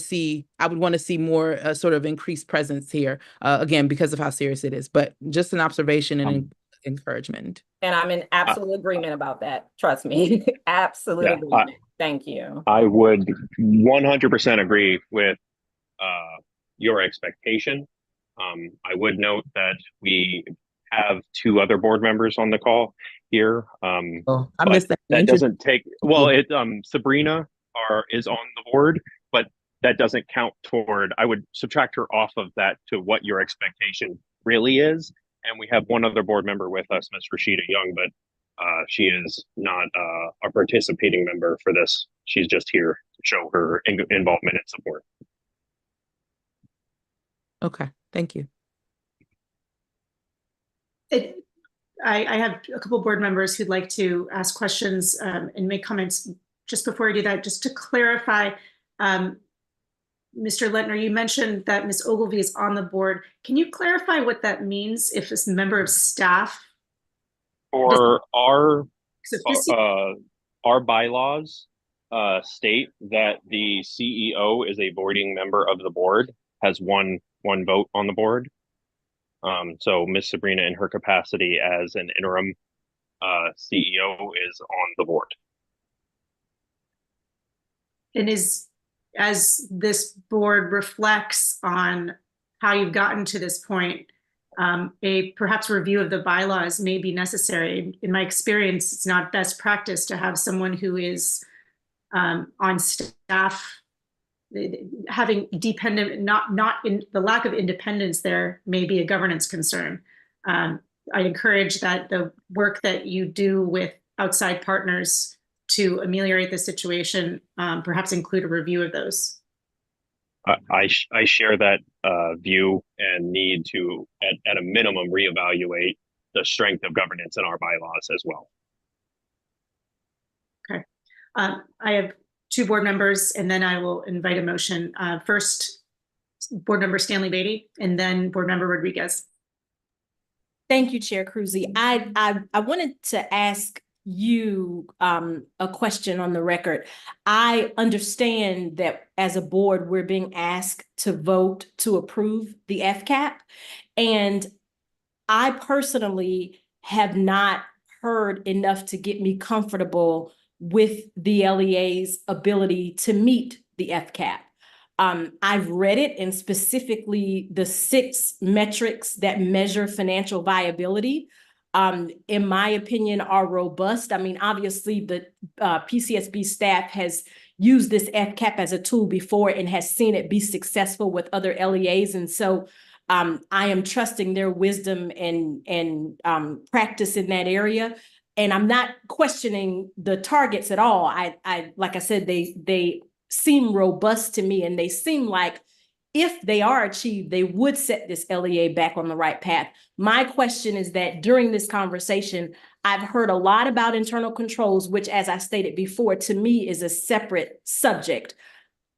see more sort of increased presence here, again, because of how serious it is, but just an observation and encouragement. And I'm in absolute agreement about that. Trust me, absolute agreement. Thank you. I would 100% agree with your expectation. I would note that we have 2 other board members on the call here. I missed that. That doesn't take, well, Sabrina is on the board, but that doesn't count toward, I would subtract her off of that to what your expectation really is. And we have 1 other board member with us, Ms. Rashida Young, but she is not a participating member for this. She's just here to show her involvement and support. Okay, thank you. I have a couple board members who'd like to ask questions and make comments. Just before I do that, just to clarify, Mr. Lentner, you mentioned that Ms. Ogilvy is on the board. Can you clarify what that means if it's a member of staff? For our bylaws state that the CEO is a voting member of the board, has one vote on the board. So Miss Sabrina, in her capacity as an interim CEO, is on the board. And as this board reflects on how you've gotten to this point, a perhaps review of the bylaws may be necessary. In my experience, it's not best practice to have someone who is on staff having dependent, not in the lack of independence there may be a governance concern. I encourage that the work that you do with outside partners to ameliorate the situation, perhaps include a review of those. I share that view and need to, at a minimum, reevaluate the strength of governance in our bylaws as well. Okay. I have two board members, and then I will invite a motion. First, board member Stanley Beatty, and then board member Rodriguez. Thank you, Chair Cruzy. I wanted to ask you a question on the record. I understand that as a board, we're being asked to vote to approve the FCAP. And I personally have not heard enough to get me comfortable with the LEA's ability to meet the FCAP. I've read it, and specifically the 6 metrics that measure financial viability, in my opinion, are robust. I mean, obviously the PCSB staff has used this FCAP as a tool before and has seen it be successful with other LEAs. And so I am trusting their wisdom and practice in that area. And I'm not questioning the targets at all. I like I said, they seem robust to me, and they seem like if they are achieved, they would set this LEA back on the right path. My question is that during this conversation, I've heard a lot about internal controls, which, as I stated before, to me is a separate subject.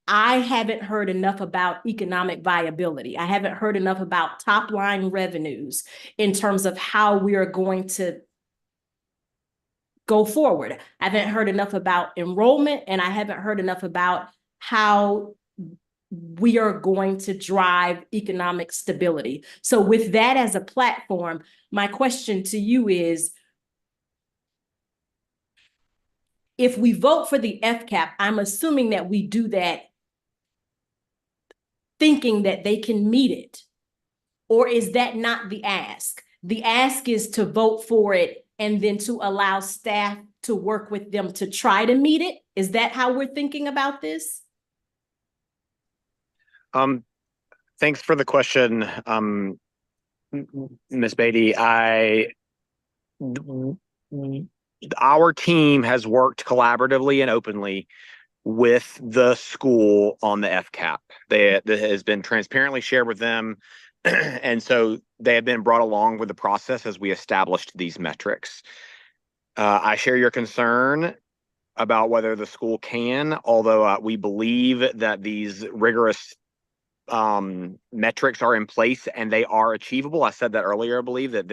I haven't heard enough about economic viability. I haven't heard enough about top line revenues in terms of how we are going to go forward. I haven't heard enough about enrollment, and I haven't heard enough about how we are going to drive economic stability. So with that as a platform, my question to you is, if we vote for the FCAP, I'm assuming that we do that thinking that they can meet it, or is that not the ask? The ask is to vote for it and then to allow staff to work with them to try to meet it. Is that how we're thinking about this? Thanks for the question, Ms. Beatty. Our team has worked collaboratively and openly with the school on the FCAP. That has been transparently shared with them. And so they have been brought along with the process as we established these metrics. I share your concern about whether the school can, although we believe that these rigorous metrics are in place and they are achievable. I said that earlier. I believe that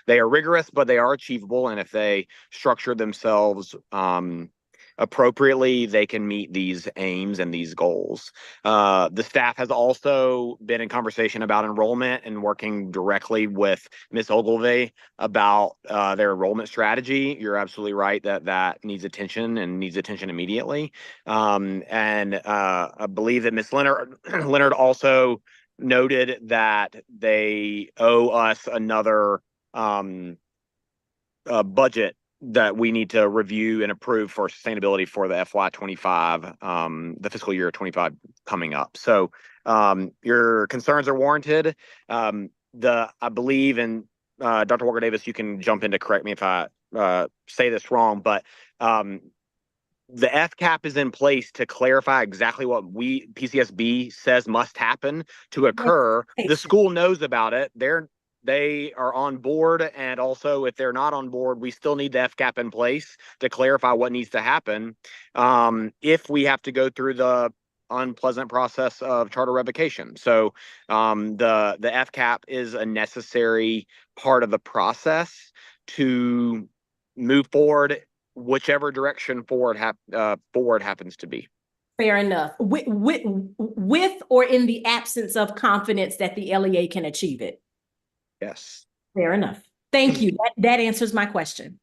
they are rigorous, but they are achievable. And if they structure themselves appropriately, they can meet these aims and these goals. The staff has also been in conversation about enrollment and working directly with Ms. Ogilvy about their enrollment strategy. You're absolutely right that needs attention and needs attention immediately. And I believe that Ms. Leonard also noted that they owe us another budget that we need to review and approve for sustainability for the FY25, the fiscal year 25 coming up. So your concerns are warranted. I believe, and Dr. Walker Davis, you can jump in to correct me if I say this wrong, but the FCAP is in place to clarify exactly what PCSB says must happen to occur. The school knows about it. they are on board. And also, if they're not on board, we still need the FCAP in place to clarify what needs to happen if we have to go through the unpleasant process of charter revocation. So the FCAP is a necessary part of the process to move forward, whichever direction forward happens to be. Fair enough. With or in the absence of confidence that the LEA can achieve it. Yes. Fair enough. Thank you. That answers my question.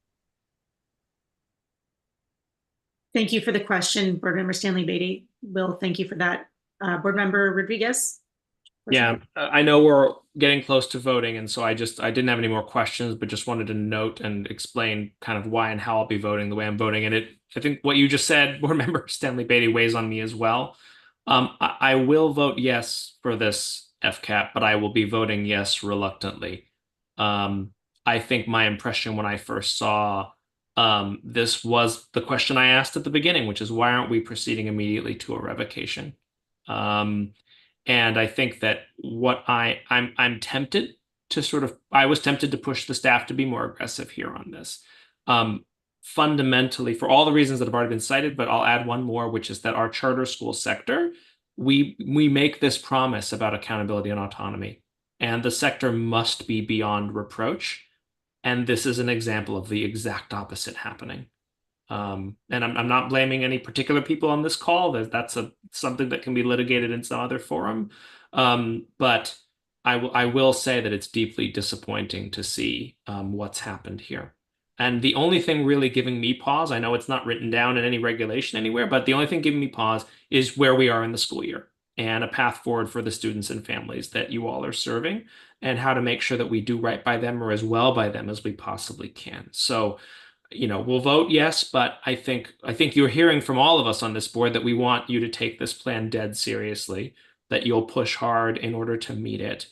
Thank you for the question, Board Member Stanley Beatty. Will, thank you for that. Board Member Rodriguez? Yeah, I know we're getting close to voting, and so I didn't have any more questions, but just wanted to note and explain kind of why and how I'll be voting the way I'm voting. And I think what you just said, Board Member Stanley Beatty, weighs on me as well. I will vote yes for this FCAP, but I will be voting yes reluctantly. I think my impression when I first saw this was the question I asked at the beginning, which is why aren't we proceeding immediately to a revocation? And I think that what I'm tempted to I was tempted to push the staff to be more aggressive here on this. Fundamentally, for all the reasons that have already been cited, but I'll add one more, which is that our charter school sector, we make this promise about accountability and autonomy, and the sector must be beyond reproach. And this is an example of the exact opposite happening. And I'm not blaming any particular people on this call. That's something that can be litigated in some other forum. But I will say that it's deeply disappointing to see what's happened here. And the only thing really giving me pause, I know it's not written down in any regulation anywhere, but the only thing giving me pause is where we are in the school year and a path forward for the students and families that you all are serving, and how to make sure that we do right by them or as well by them as we possibly can. So, we'll vote yes, but I think you're hearing from all of us on this board that we want you to take this plan dead seriously, that you'll push hard in order to meet it.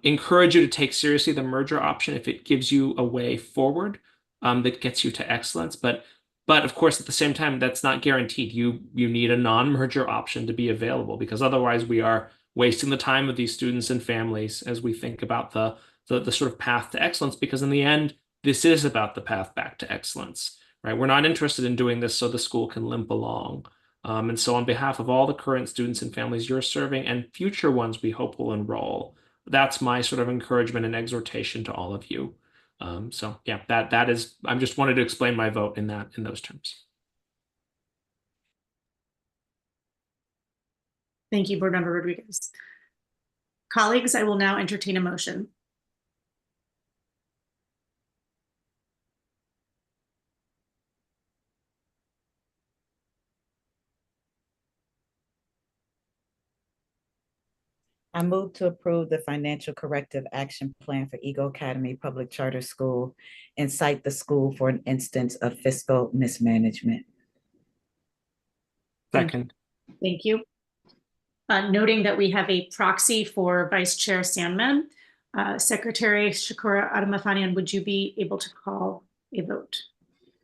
Encourage you to take seriously the merger option if it gives you a way forward that gets you to excellence. But of course, at the same time, that's not guaranteed. You need a non-merger option to be available, because otherwise we are wasting the time of these students and families as we think about the sort of path to excellence, because in the end, this is about the path back to excellence, right? We're not interested in doing this so the school can limp along. And so on behalf of all the current students and families you're serving and future ones we hope will enroll, that's my sort of encouragement and exhortation to all of you. So yeah, that is, I just wanted to explain my vote in those terms. Thank you, Board Member Rodriguez. Colleagues, I will now entertain a motion. I move to approve the financial corrective action plan for Eagle Academy Public Charter School and cite the school for an instance of fiscal mismanagement. Second. Thank you. Noting that we have a proxy for Vice Chair Sandman, Secretary Shakura Adamafanian, would you be able to call a vote?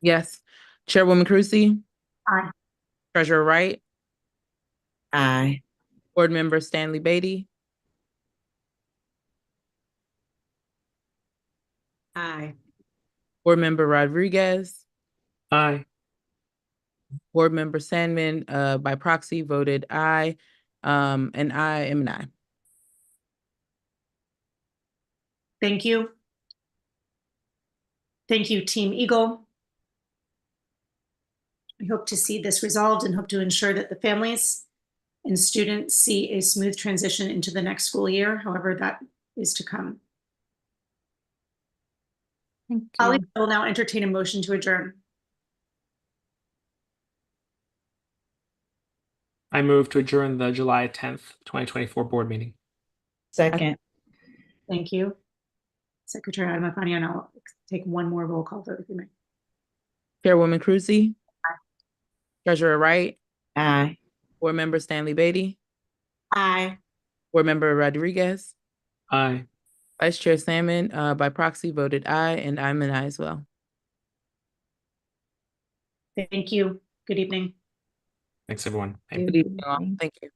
Yes. Chairwoman Cruzy? Aye. Treasurer Wright? Aye. Board Member Stanley Beatty? Aye. Board Member Rodriguez? Aye. Board Member Sandman, by proxy, voted aye, and I am an aye. Thank you. Thank you, Team Eagle. I hope to see this resolved and hope to ensure that the families and students see a smooth transition into the next school year, however that is to come. Thank you. I will now entertain a motion to adjourn. I move to adjourn the July 10th, 2024 board meeting. Second. Thank you. Secretary Adamafanian, I'll take one more roll call vote if you may. Chairwoman Cruzy? Aye. Treasurer Wright? Aye. Board Member Stanley Beatty? Aye. Board Member Rodriguez? Aye. Vice Chair Salmon, by proxy, voted aye, and I'm an aye as well. Thank you. Good evening. Thanks, everyone. Good evening all. Thank you.